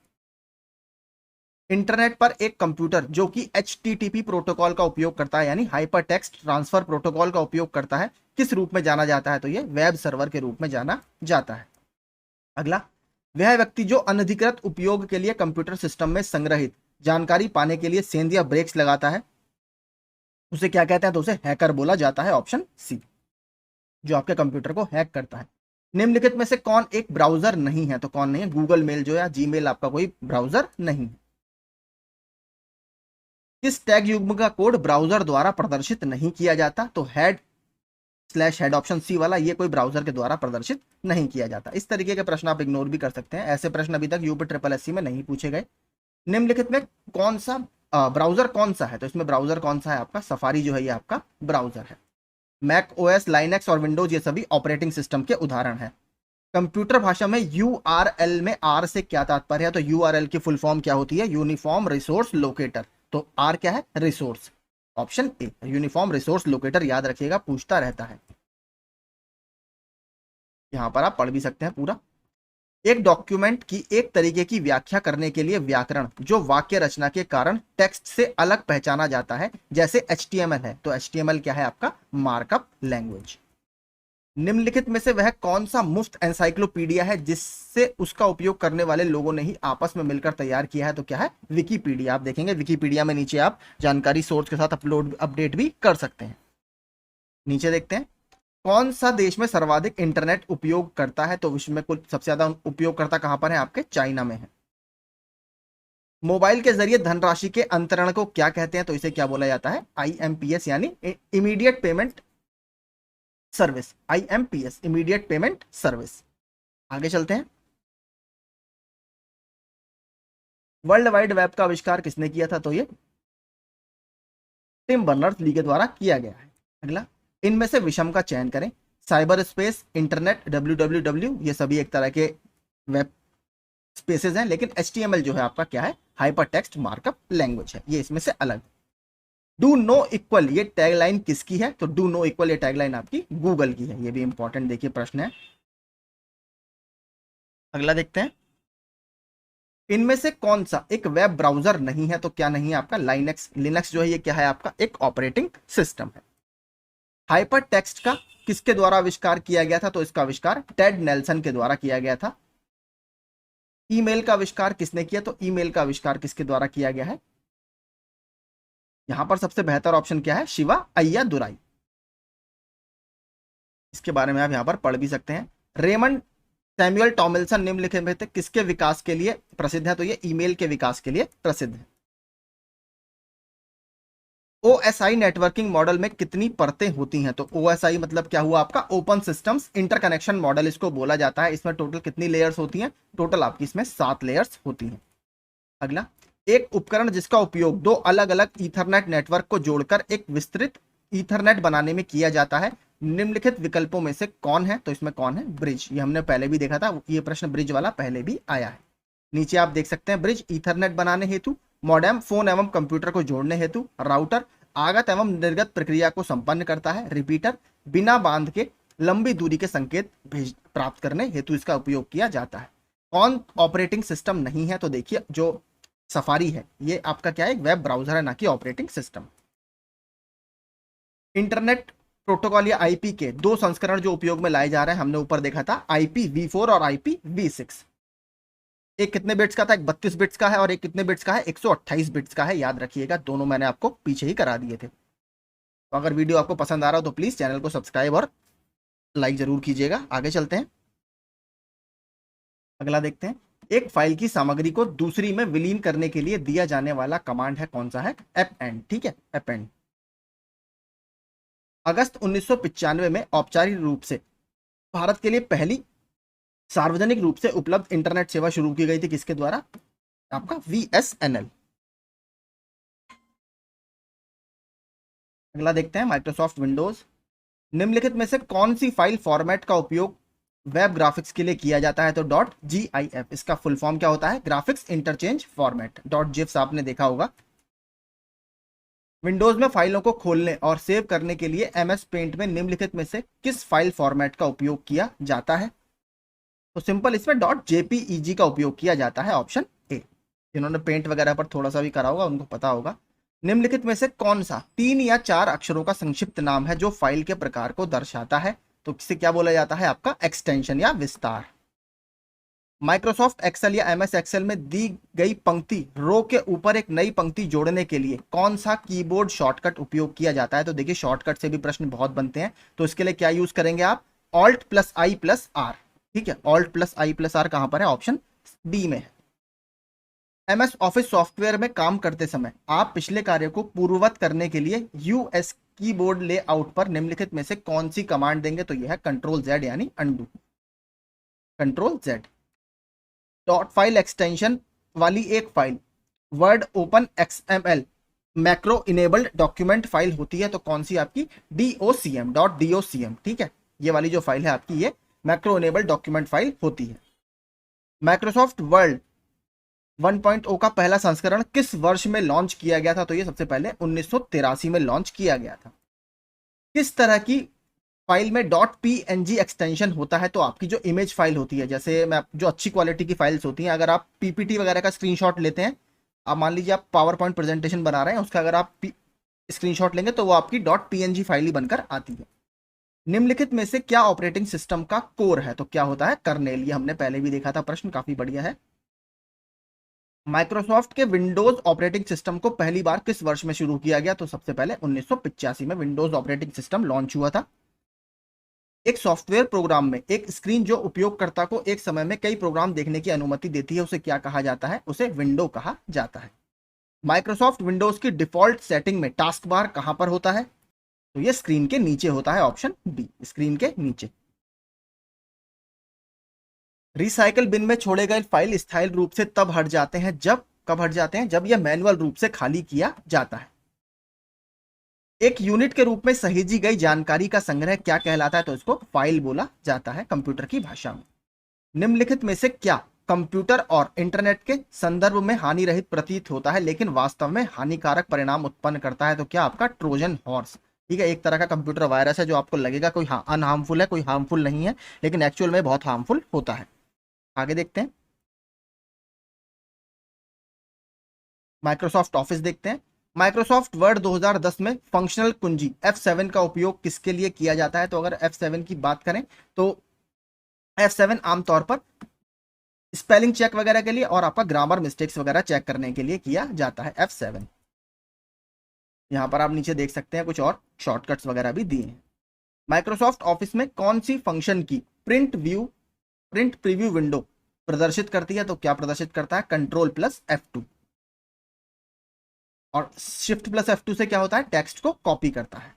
इंटरनेट पर एक कंप्यूटर जो कि HTTP प्रोटोकॉल का उपयोग करता है, यानी हाइपर टेक्स्ट ट्रांसफर प्रोटोकॉल का उपयोग करता है, किस रूप में जाना जाता है, तो ये वेब सर्वर के रूप में जाना जाता है। अगला, वह व्यक्ति जो अनधिकृत उपयोग के लिए कंप्यूटर सिस्टम में संग्रहित जानकारी पाने के लिए सेंध या ब्रेक्स लगाता है, उसे क्या कहते हैं, तो उसे हैकर बोला जाता है, ऑप्शन सी, जो आपके कंप्यूटर को हैक करता है। निम्नलिखित में से कौन एक ब्राउजर नहीं है, तो कौन नहीं है, गूगल मेल जो या जीमेल आपका कोई ब्राउजर नहीं है। किस टैग युग्म का कोड ब्राउजर द्वारा प्रदर्शित नहीं किया जाता, तो हेड ऑप्शन सी वाला, ये कोई ब्राउजर के द्वारा प्रदर्शित नहीं किया जाता। इस तरीके के प्रश्न आप इग्नोर भी कर सकते हैं, ऐसे प्रश्न अभी तक यूपी SSC में नहीं पूछे गए। निम्नलिखित में कौन सा ब्राउजर कौन सा है, तो इसमें ब्राउजर कौन सा है आपका, सफारी जो है ये आपका ब्राउजर है। मैक OS, लाइनक्स और विंडोज ये सभी ऑपरेटिंग सिस्टम के उदाहरण है। कंप्यूटर भाषा में URL में R से क्या तात्पर्य है, तो URL की फुल फॉर्म क्या होती है, यूनिफॉर्म रिसोर्स लोकेटर, तो R क्या है, resource, option A, uniform resource locator, याद रखिएगा पूछता रहता है। यहां पर आप पढ़ भी सकते हैं पूरा। एक डॉक्यूमेंट की एक तरीके की व्याख्या करने के लिए व्याकरण जो वाक्य रचना के कारण टेक्स्ट से अलग पहचाना जाता है, जैसे HTML है, तो HTML क्या है आपका, मार्कअप लैंग्वेज। निम्नलिखित में से वह कौन सा मुफ्त एनसाइक्लोपीडिया है जिससे उसका उपयोग करने वाले लोगों ने ही आपस में मिलकर तैयार किया है, तो क्या है, विकीपीडिया। आप देखेंगे विकीपीडिया में नीचे आप जानकारी सोर्स के साथ अपडेट भी कर सकते हैं। नीचे देखते हैं, कौन सा देश में सर्वाधिक इंटरनेट उपयोग करता है, तो विश्व में कुल सबसे ज्यादा उपयोगकर्ता कहां पर है, आपके चाइना में है। मोबाइल के जरिए धनराशि के अंतरण को क्या कहते हैं, तो इसे क्या बोला जाता है, IMPS, यानी immediate payment service, IMPS, immediate payment service. आगे चलते हैं, वर्ल्ड वाइड वेब का आविष्कार किसने किया था, तो ये टिम बर्नर्स ली के द्वारा किया गया है। अगला, इनमें से विषम का चयन करें। साइबर स्पेस, इंटरनेट, WWW ये सभी एक तरह के वेब स्पेसेस हैं, लेकिन HTML जो है आपका क्या है, हाइपर टेक्स्ट मार्कअप लैंग्वेज है, ये इसमें से अलग। डू नो इक्वल ये टैगलाइन किसकी है, तो डू नो इक्वल ये टैगलाइन आपकी गूगल की है, ये भी इंपॉर्टेंट देखिए प्रश्न है। अगला देखते हैं, इनमें से कौन सा एक वेब ब्राउजर नहीं है, तो क्या नहीं है आपका, लिनक्स जो है ये क्या है आपका, एक ऑपरेटिंग सिस्टम है। हाइपर टेक्स्ट का किसके द्वारा आविष्कार किया गया था, तो इसका आविष्कार टेड नेल्सन के द्वारा किया गया था। ईमेल का आविष्कार किसने किया, तो ईमेल का आविष्कार किसके द्वारा किया गया है, यहां पर सबसे बेहतर ऑप्शन क्या है, शिवा अय्यादुराई। इसके बारे में आप यहां पर पढ़ भी सकते हैं। रेमंड सैमुअल टॉमिल्सन निम्नलिखित में से किसके विकास के लिए प्रसिद्ध है, तो ये ईमेल के विकास के लिए प्रसिद्ध है। OSI नेटवर्किंग मॉडल में कितनी परतें होती हैं, तो OSI मतलब क्या हुआ आपका, ओपन सिस्टम्स इंटरकनेक्शन मॉडल इसको बोला जाता है। इसमें टोटल कितनी लेयर्स होती हैं, टोटल आपकी इसमें 7 लेयर्स होती हैं। अगला, एक उपकरण जिसका उपयोग दो अलग अलग ईथरनेट नेटवर्क को जोड़कर एक विस्तृत ईथरनेट बनाने में किया जाता है, निम्नलिखित विकल्पों में से कौन है, तो इसमें कौन है, ब्रिज। ये हमने पहले भी देखा था, ये प्रश्न ब्रिज वाला पहले भी आया है। नीचे आप देख सकते हैं, ब्रिज ईथरनेट बनाने हेतु, मॉडेम फोन एवं कंप्यूटर को जोड़ने हेतु, राउटर आगत एवं निर्गत प्रक्रिया को संपन्न करता है, रिपीटर बिना बांध के लंबी दूरी के संकेत प्राप्त करने हेतु इसका उपयोग किया जाता है। कौन ऑपरेटिंग सिस्टम नहीं है, तो देखिए जो सफारी है ये आपका क्या है, एक वेब ब्राउजर है, ना कि ऑपरेटिंग सिस्टम। इंटरनेट प्रोटोकॉल या IP के 2 संस्करण जो उपयोग में लाए जा रहे हैं, हमने ऊपर देखा था IPv4 और IPv6। एक कितने बिट्स का था, एक 32 बिट्स का है, और एक कितने बिट्स का है, 128 बिट्स का है, याद रखिएगा, दोनों मैंने आपको पीछे ही करा दिए थे। तो अगर वीडियो आपको पसंद आ रहा हो तो प्लीज चैनल को सब्सक्राइब और लाइक जरूर कीजिएगा। आगे चलते हैं, अगला देखते हैं, एक फाइल की सामग्री को दूसरी में विलीन करने के लिए दिया जाने वाला कमांड है कौन सा है? append। ठीक है, append। अगस्त 1995 में औपचारिक रूप से भारत के लिए पहली सार्वजनिक रूप से उपलब्ध इंटरनेट सेवा शुरू की गई थी किसके द्वारा? आपका VSNL। अगला देखते हैं माइक्रोसॉफ्ट विंडोज। निम्नलिखित में से कौन सी फाइल फॉर्मेट का उपयोग वेब ग्राफिक्स के लिए किया जाता है? तो .gif। इसका फुल फॉर्म क्या होता है? Graphics interchange format. .gifs आपने देखा होगा। विंडोज में फाइलों को खोलने और सेव करने के लिए MS पेंट में निम्नलिखित में से किस फाइल फॉर्मेट का उपयोग किया जाता है? तो सिंपल इसमें .jpeg का उपयोग किया जाता है, ऑप्शन ए। जिन्होंने पेंट वगैरह पर थोड़ा सा भी करा होगा उनको पता होगा। निम्नलिखित में से कौन सा 3 या 4 अक्षरों का संक्षिप्त नाम है जो फाइल के प्रकार को दर्शाता है? तो किसे क्या बोला जाता है? आपका एक्सटेंशन या विस्तार। माइक्रोसॉफ्ट एक्सेल या MS एक्सेल में दी गई पंक्ति रो के ऊपर एक नई पंक्ति जोड़ने के लिए कौन सा कीबोर्ड शॉर्टकट उपयोग किया जाता है? तो देखिए शॉर्टकट से भी प्रश्न बहुत बनते हैं, तो इसके लिए क्या यूज करेंगे आप? Alt+I+R। ठीक है, Alt+I+R कहां पर है? ऑप्शन डी में है। MS ऑफिस सॉफ्टवेयर में काम करते समय आप पिछले कार्य को पूर्ववत करने के लिए US कीबोर्ड लेआउट पर निम्नलिखित में से कौन सी कमांड देंगे? तो यह है Ctrl+Z यानी undo. Ctrl+Z। Dot file extension वाली एक file word open XML macro enabled document file होती है, तो कौन सी आपकी? DOCM। ठीक है, ये वाली जो फाइल है आपकी ये मैक्रो इनेबल्ड डॉक्यूमेंट फाइल होती है। माइक्रोसॉफ्ट वर्ड 1.0 का पहला संस्करण किस वर्ष में लॉन्च किया गया था? तो ये सबसे पहले 1983 में लॉन्च किया गया था। किस तरह की फाइल में .png एक्सटेंशन होता है? तो आपकी जो इमेज फाइल होती है, जैसे मैं जो अच्छी क्वालिटी की फाइल्स होती हैं, अगर आप PPT वगैरह का स्क्रीनशॉट लेते हैं, आप मान लीजिए आप पावर पॉइंट प्रेजेंटेशन बना रहे हैं, उसका अगर आप स्क्रीनशॉट लेंगे तो वो आपकी .png फाइल ही बनकर आती है। निम्नलिखित में से क्या ऑपरेटिंग सिस्टम का कोर है? तो क्या होता है? कर्नेल। ये हमने पहले भी देखा था, प्रश्न काफी बढ़िया है। माइक्रोसॉफ्ट के विंडोज ऑपरेटिंग सिस्टम को पहली बार किस वर्ष में शुरू किया गया? तो सबसे पहले 1985 में विंडोज ऑपरेटिंग सिस्टम लॉन्च हुआ था। एक सॉफ्टवेयर प्रोग्राम में एक स्क्रीन जो उपयोगकर्ता को एक समय में कई प्रोग्राम देखने की अनुमति देती है, उसे क्या कहा जाता है? उसे विंडो कहा जाता है। माइक्रोसॉफ्ट विंडोज की डिफॉल्ट सेटिंग में टास्क बार कहां पर होता है? तो ये स्क्रीन के नीचे होता है, ऑप्शन बी, स्क्रीन के नीचे। रिसाइकल बिन में छोड़े गए फाइल स्थायी रूप से तब हट जाते हैं जब, कब हट जाते हैं? जब यह मैनुअल रूप से खाली किया जाता है। एक यूनिट के रूप में सहेजी गई जानकारी का संग्रह क्या कहलाता है? तो इसको फाइल बोला जाता है कंप्यूटर की भाषा में। निम्नलिखित में से क्या कंप्यूटर और इंटरनेट के संदर्भ में हानि रहित प्रतीत होता है लेकिन वास्तव में हानिकारक परिणाम उत्पन्न करता है? तो क्या आपका? Trojan horse. ठीक है, एक तरह का कंप्यूटर वायरस है जो आपको लगेगा कोई अनहार्मफुल है, कोई हार्मफुल नहीं है, लेकिन एक्चुअल में बहुत हार्मफुल होता है। आगे देखते हैं, माइक्रोसॉफ्ट ऑफिस देखते हैं। माइक्रोसॉफ्ट वर्ड 2010 में फंक्शनल कुंजी F7 का उपयोग किसके लिए किया जाता है? तो अगर F7 की बात करें तो F7 आमतौर पर स्पेलिंग चेक वगैरह के लिए और आपका ग्रामर मिस्टेक्स वगैरह चेक करने के लिए किया जाता है, F7। यहां पर आप नीचे देख सकते हैं कुछ और शॉर्टकट्स वगैरह भी दिए हैं। माइक्रोसॉफ्ट ऑफिस में कौन सी फंक्शन की प्रिंट प्रीव्यू विंडो प्रदर्शित करती है? तो क्या प्रदर्शित करता है? Ctrl+F2। और Shift+F2 से क्या होता है? टेक्स्ट को कॉपी करता है।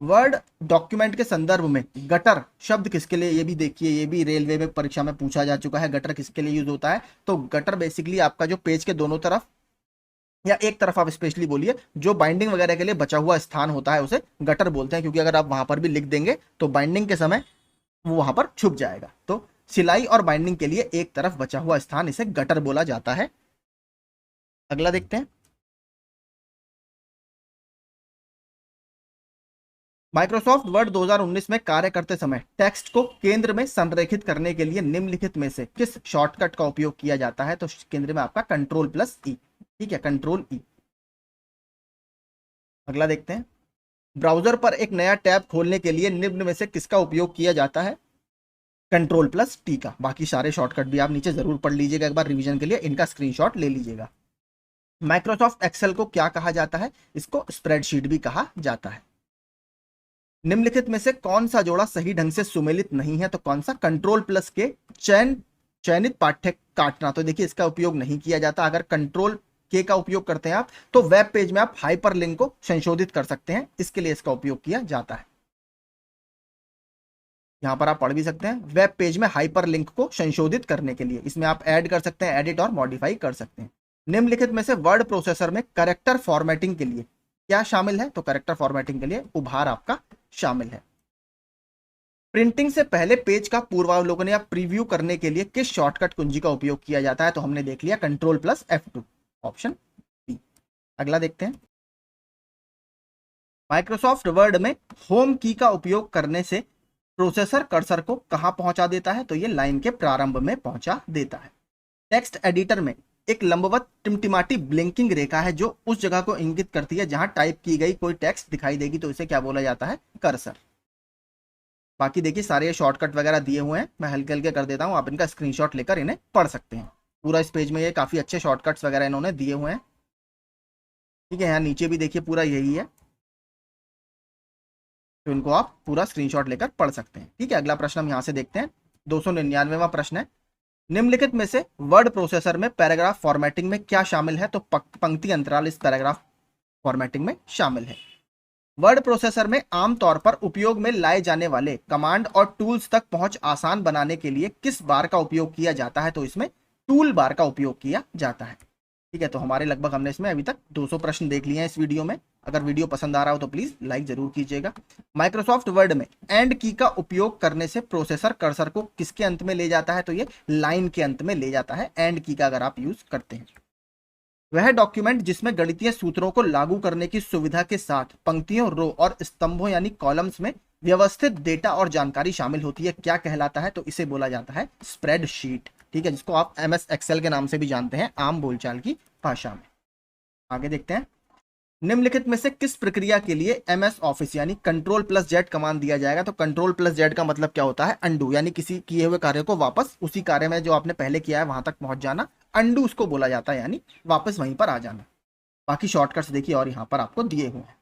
वर्ड डॉक्यूमेंट के संदर्भ में गटर शब्द किसके लिए? ये भी देखिए, ये भी रेलवे में परीक्षा में पूछा जा चुका है। गटर किसके लिए यूज होता है? तो गटर बेसिकली आपका जो पेज के दोनों तरफ या एक तरफ आप स्पेशली बोलिए, जो बाइंडिंग वगैरह के लिए बचा हुआ स्थान होता है उसे गटर बोलते हैं, क्योंकि अगर आप वहां पर भी लिख देंगे तो बाइंडिंग के समय वो वहां पर छुप जाएगा। तो सिलाई और बाइंडिंग के लिए एक तरफ बचा हुआ स्थान इसे गटर बोला जाता है। अगला देखते हैं, माइक्रोसॉफ्ट वर्ड 2019 में कार्य करते समय टेक्स्ट को केंद्र में संरेखित करने के लिए निम्नलिखित में से किस शॉर्टकट का उपयोग किया जाता है? तो केंद्र में आपका Ctrl+E। ठीक है, Ctrl+E। अगला देखते हैं, ब्राउजर पर एक नया टैब खोलने के लिए निम्न में से किसका उपयोग किया जाता है? Ctrl+T का। बाकी सारे शॉर्टकट भी आप नीचे जरूर पढ़ लीजिएगा एक बार रिवीजन के लिए, इनका स्क्रीनशॉट ले लीजिएगा। माइक्रोसॉफ्ट एक्सेल को क्या कहा जाता है? इसको स्प्रेडशीट भी कहा जाता है। निम्नलिखित में से कौन सा जोड़ा सही ढंग से सुमेलित नहीं है? तो कौन सा? Ctrl+ के चयनित काटना, तो देखिए इसका उपयोग नहीं किया जाता। अगर कंट्रोल के का उपयोग करते हैं आप तो वेब पेज में आप हाइपरलिंक को संशोधित कर सकते हैं, इसके लिए इसका उपयोग किया जाता है। यहां पर आप पढ़ भी सकते हैं, वेब पेज में हाइपरलिंक को संशोधित करने के लिए इसमें आप ऐड कर सकते हैं, एडिट और मॉडिफाई कर सकते हैं। निम्नलिखित में से वर्ड प्रोसेसर में करेक्टर फॉर्मेटिंग के लिए क्या शामिल है? तो करेक्टर फॉर्मेटिंग के लिए उभार आपका शामिल है। प्रिंटिंग से पहले पेज का पूर्वावलोकन या प्रीव्यू करने के लिए किस शॉर्टकट कुंजी का उपयोग किया जाता है? तो हमने देख लिया control plus F2, option B. अगला देखते हैं, माइक्रोसॉफ्ट वर्ड में होम की का उपयोग करने से प्रोसेसर कर्सर को कहां पहुंचा देता है? तो ये लाइन के प्रारंभ में पहुंचा देता है। टेक्स्ट एडिटर में एक लंबवत टिमटिमाटी ब्लिंकिंग रेखा है जो उस जगह को इंगित करती है जहां टाइप की गई कोई टेक्स्ट दिखाई देगी, तो इसे क्या बोला जाता है? कर्सर। बाकी देखिए सारे शॉर्टकट वगैरह दिए हुए हैं, मैं हल्के हल्के कर देता हूं, आप इनका स्क्रीनशॉट लेकर इन्हें पढ़ सकते हैं। पूरा इस पेज में ये काफी अच्छे शॉर्टकट्स वगैरह इन्होंने दिए हुए हैं, ठीक है। यहाँ नीचे भी देखिए पूरा यही है, तो इनको आप पूरा स्क्रीनशॉट लेकर पढ़ सकते हैं, ठीक है। अगला प्रश्न हम यहाँ से देखते हैं, 299वां प्रश्न है, निम्नलिखित में से वर्ड प्रोसेसर में पैराग्राफ फॉर्मेटिंग में क्या शामिल है? तो पंक्ति अंतराल इस पैराग्राफ फॉर्मेटिंग में शामिल है। वर्ड प्रोसेसर में आमतौर पर उपयोग में लाए जाने वाले कमांड और टूल्स तक पहुंच आसान बनाने के लिए किस बार का उपयोग किया जाता है? तो इसमें टूल बार का उपयोग किया जाता है, ठीक है। तो हमारे लगभग हमने इसमें अभी तक 200 प्रश्न देख लिए हैं इस वीडियो में। अगर वीडियो पसंद आ रहा हो तो प्लीज लाइक जरूर कीजिएगा। माइक्रोसॉफ्ट वर्ड में एंड की का उपयोग करने से प्रोसेसर कर्सर को किसके अंत में ले जाता है? तो ये लाइन के अंत में ले जाता है, एंड की का अगर आप यूज करते हैं। वह डॉक्यूमेंट जिसमें गणितीय सूत्रों को लागू करने की सुविधा के साथ पंक्तियों, रो और स्तंभों यानी कॉलम्स में व्यवस्थित डेटा और जानकारी शामिल होती है, क्या कहलाता है? तो इसे बोला जाता है स्प्रेडशीट, ठीक है, जिसको आप MS एक्सेल के नाम से भी जानते हैं आम बोलचाल की भाषा में। आगे देखते हैं, निम्नलिखित में से किस प्रक्रिया के लिए MS ऑफिस यानी कंट्रोल प्लस जेड कमांड दिया जाएगा? तो कंट्रोल प्लस जेड का मतलब क्या होता है? अंडू, यानी किसी किए हुए कार्य को वापस उसी कार्य में जो आपने पहले किया है वहां तक पहुंच जाना, अंडू उसको बोला जाता है, यानी वापस वहीं पर आ जाना। बाकी शॉर्टकट्स देखिए और यहाँ पर आपको दिए हुए हैं।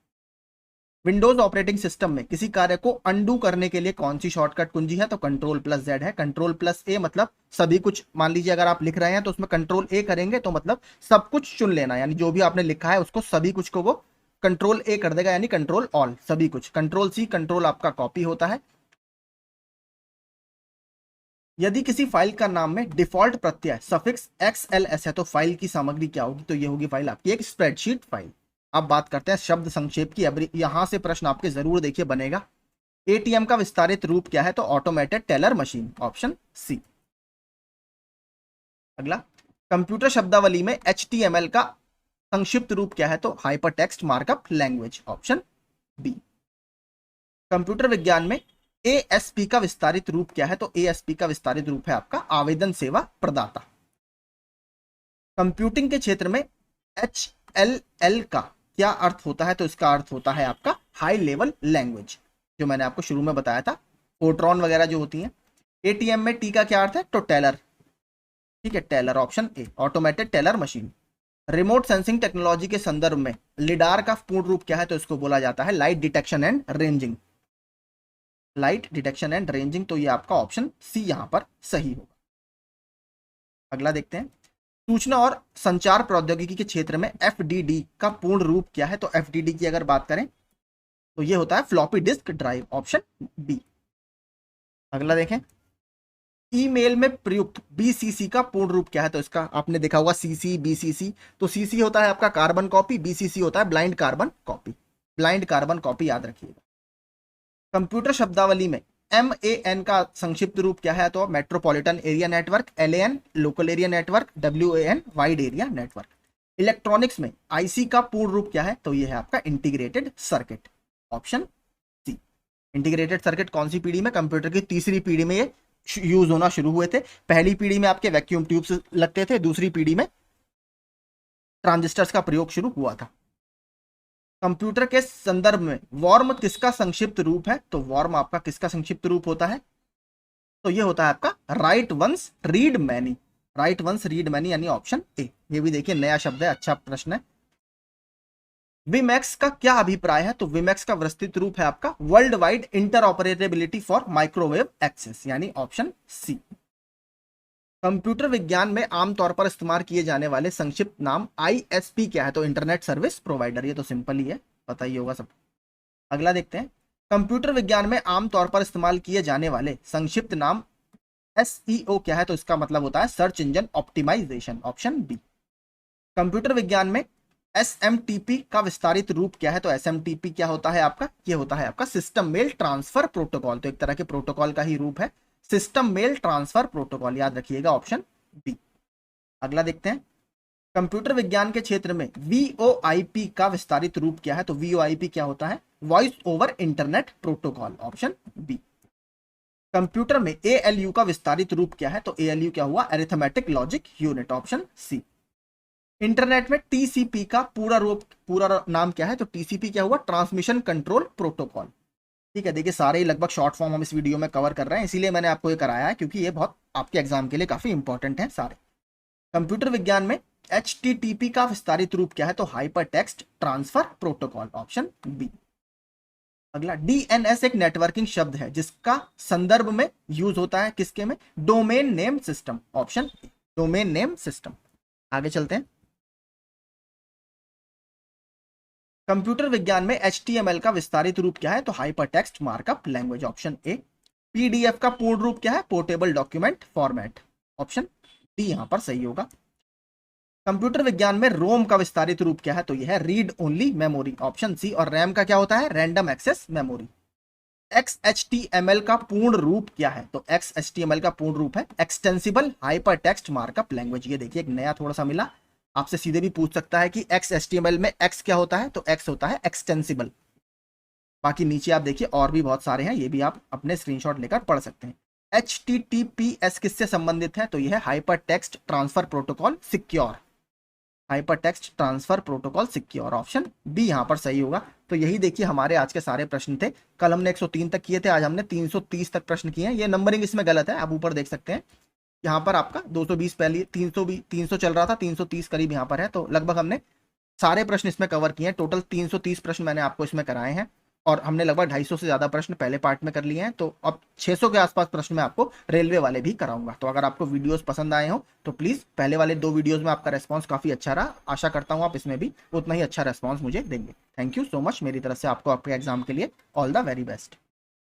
विंडोज ऑपरेटिंग सिस्टम में किसी कार्य को अंडू करने के लिए कौन सी शॉर्टकट कुंजी है? तो कंट्रोल प्लस जेड है। कंट्रोल प्लस ए मतलब सभी कुछ, मान लीजिए अगर आप लिख रहे हैं तो उसमें कंट्रोल ए करेंगे तो मतलब सब कुछ चुन लेना, यानी जो भी आपने लिखा है उसको सभी कुछ को वो कंट्रोल ए कर देगा, यानी कंट्रोल ऑल सभी कुछ। कंट्रोल सी कंट्रोल आपका कॉपी होता है। यदि किसी फाइल का नाम में डिफॉल्ट प्रत्यय सफिक्स XLS है तो फाइल की सामग्री क्या होगी? तो ये होगी फाइल आपकी एक स्प्रेडशीट फाइल। अब बात करते हैं शब्द संक्षेप की। अब यहां से प्रश्न आपके जरूर देखिए बनेगा, ATM का विस्तारित रूप क्या है? तो automated teller machine, option C. अगला, कंप्यूटर शब्दावली में HTML का संक्षिप्त रूप क्या है? तो hyper text markup language, option B. Computer विज्ञान में ASP का विस्तारित रूप क्या है? तो ASP का विस्तारित रूप है आपका आवेदन सेवा प्रदाता। कंप्यूटिंग के क्षेत्र में HLL का क्या अर्थ होता है? तो इसका अर्थ होता है आपका हाई लेवल लैंग्वेज, जो मैंने आपको शुरू में बताया था, फोर्ट्रॉन वगैरह जो होती हैं। ATM में T का क्या अर्थ है? तो टेलर, ठीक है, teller, option A, automated teller machine. Remote sensing technology के संदर्भ में लिडार का पूर्ण रूप क्या है? तो इसको बोला जाता है light detection and ranging, light detection and ranging, तो ये आपका ऑप्शन सी यहां पर सही होगा। अगला देखते हैं, सूचना और संचार प्रौद्योगिकी के क्षेत्र में FDD का पूर्ण रूप क्या है? तो FDD की अगर बात करें तो ये होता है floppy disk drive, option B. अगला देखें, ईमेल में प्रयुक्त BCC का पूर्ण रूप क्या है? तो इसका आपने देखा होगा CC BCC, तो CC होता है आपका कार्बन कॉपी, BCC होता है blind carbon copy, blind carbon copy याद रखिएगा। कंप्यूटर शब्दावली में MAN का संक्षिप्त रूप क्या है? तो metropolitan area network, LAN local area network, WAN wide area network. Electronics में IC का पूर्ण रूप क्या है? तो ये है आपका integrated circuit, option C. Integrated circuit कौन सी पीढ़ी में? कंप्यूटर की तीसरी पीढ़ी में ये यूज होना शुरू हुए थे। पहली पीढ़ी में आपके वैक्यूम ट्यूब्स लगते थे, दूसरी पीढ़ी में ट्रांजिस्टर्स का प्रयोग शुरू हुआ था। कंप्यूटर के संदर्भ में वॉर्म किसका संक्षिप्त रूप है? तो वॉर्म आपका किसका संक्षिप्त रूप होता है? तो ये होता है आपका write once read many, write once read many, यानी ऑप्शन ए। ये भी देखिए नया शब्द है, अच्छा प्रश्न है। विमैक्स का क्या अभिप्राय है? तो विमैक्स का विस्तृत रूप है आपका world wide interoperability for microwave access, यानी ऑप्शन सी। कंप्यूटर विज्ञान में आमतौर पर इस्तेमाल किए जाने वाले संक्षिप्त नाम आईएसपी क्या है? तो इंटरनेट सर्विस प्रोवाइडर, ये तो सिंपल ही है, पता ही होगा सब। अगला देखते हैं, कंप्यूटर विज्ञान में आमतौर पर इस्तेमाल किए जाने वाले संक्षिप्त नाम एसईओ क्या है? तो इसका मतलब होता है search engine optimisation, option B. Computer विज्ञान में एसएमटीपी का विस्तारित रूप क्या है? तो एसएमटीपी क्या होता है आपका? ये होता है आपका सिस्टम मेल ट्रांसफर प्रोटोकॉल, तो एक तरह के प्रोटोकॉल का ही रूप है, सिस्टम मेल ट्रांसफर प्रोटोकॉल, याद रखिएगा, ऑप्शन बी। अगला देखते हैं, कंप्यूटर विज्ञान के क्षेत्र में वीओआईपी का विस्तारित रूप क्या है? तो वीओआईपी क्या होता है? Voice over internet protocol, option B. Computer में एएलयू का विस्तारित रूप क्या है? तो एएलयू क्या हुआ? Arithmetic logic unit, option C. Internet में टीसीपी का पूरा नाम क्या है? तो टीसीपी क्या हुआ? Transmission control protocol. ठीक है, देखिए सारे लगभग शॉर्ट फॉर्म हम इस वीडियो में कवर कर रहे हैं, इसीलिए मैंने आपको ये कराया है, क्योंकि ये बहुत आपके एग्जाम के लिए काफी इंपॉर्टेंट है सारे। कंप्यूटर विज्ञान में एचटीटीपी का विस्तारित रूप क्या है? तो hyper text transfer protocol, option B. अगला, डीएनएस एक नेटवर्किंग शब्द है जिसका संदर्भ में यूज होता है किसके में? Domain name system, option A, domain name system. आगे चलते हैं, कंप्यूटर विज्ञान में HTML का विस्तारित रूप क्या है? तो hypertext markup language, option A. PDF का पूर्ण रूप क्या है? Portable document format, option D यहां पर सही होगा। कंप्यूटर विज्ञान में रोम का विस्तारित रूप क्या है? तो यह है read only memory, option C. और रैम का क्या होता है? Random access memory. XHTML का पूर्ण रूप क्या है? तो XHTML का पूर्ण रूप है एक्सटेंसिबल हाइपरटेक्स्ट मार्कअप लैंग्वेज। ये देखिए एक नया थोड़ा सा मिला, आपसे सीधे भी पूछ सकता है कि XHTML में X क्या होता है? तो X होता है एक्सटेंसिबल। बाकी नीचे आप देखिए और भी बहुत सारे हैं, ये भी आप अपने स्क्रीनशॉट लेकर पढ़ सकते हैं। HTTPS किससे संबंधित है? तो यह है hyper text transfer protocol secure, hyper text transfer protocol secure, option B यहां पर सही होगा। तो यही देखिए हमारे आज के सारे प्रश्न थे। कल हमने 103 तक किए थे, आज हमने 330 तक प्रश्न किए हैं। ये नंबरिंग इसमें गलत है, आप ऊपर देख सकते हैं, यहाँ पर आपका 220 पहले 300 चल रहा था, 330 करीब यहाँ पर है। तो लगभग हमने सारे प्रश्न इसमें कवर किए हैं। टोटल 330 प्रश्न मैंने आपको इसमें कराए हैं और हमने लगभग 250 से ज्यादा प्रश्न पहले पार्ट में कर लिए हैं। तो अब 600 के आसपास प्रश्न मैं आपको रेलवे वाले भी कराऊंगा। तो अगर आपको वीडियोस पसंद आए हो तो प्लीज पहले वाले 2 वीडियोस में आपका रेस्पॉन्स काफी अच्छा रहा, आशा करता हूं आप इसमें भी उतना ही अच्छा रेस्पॉन्स मुझे देंगे। थैंक यू सो मच, मेरी तरफ से आपको आपके एग्जाम के लिए ऑल द वेरी बेस्ट।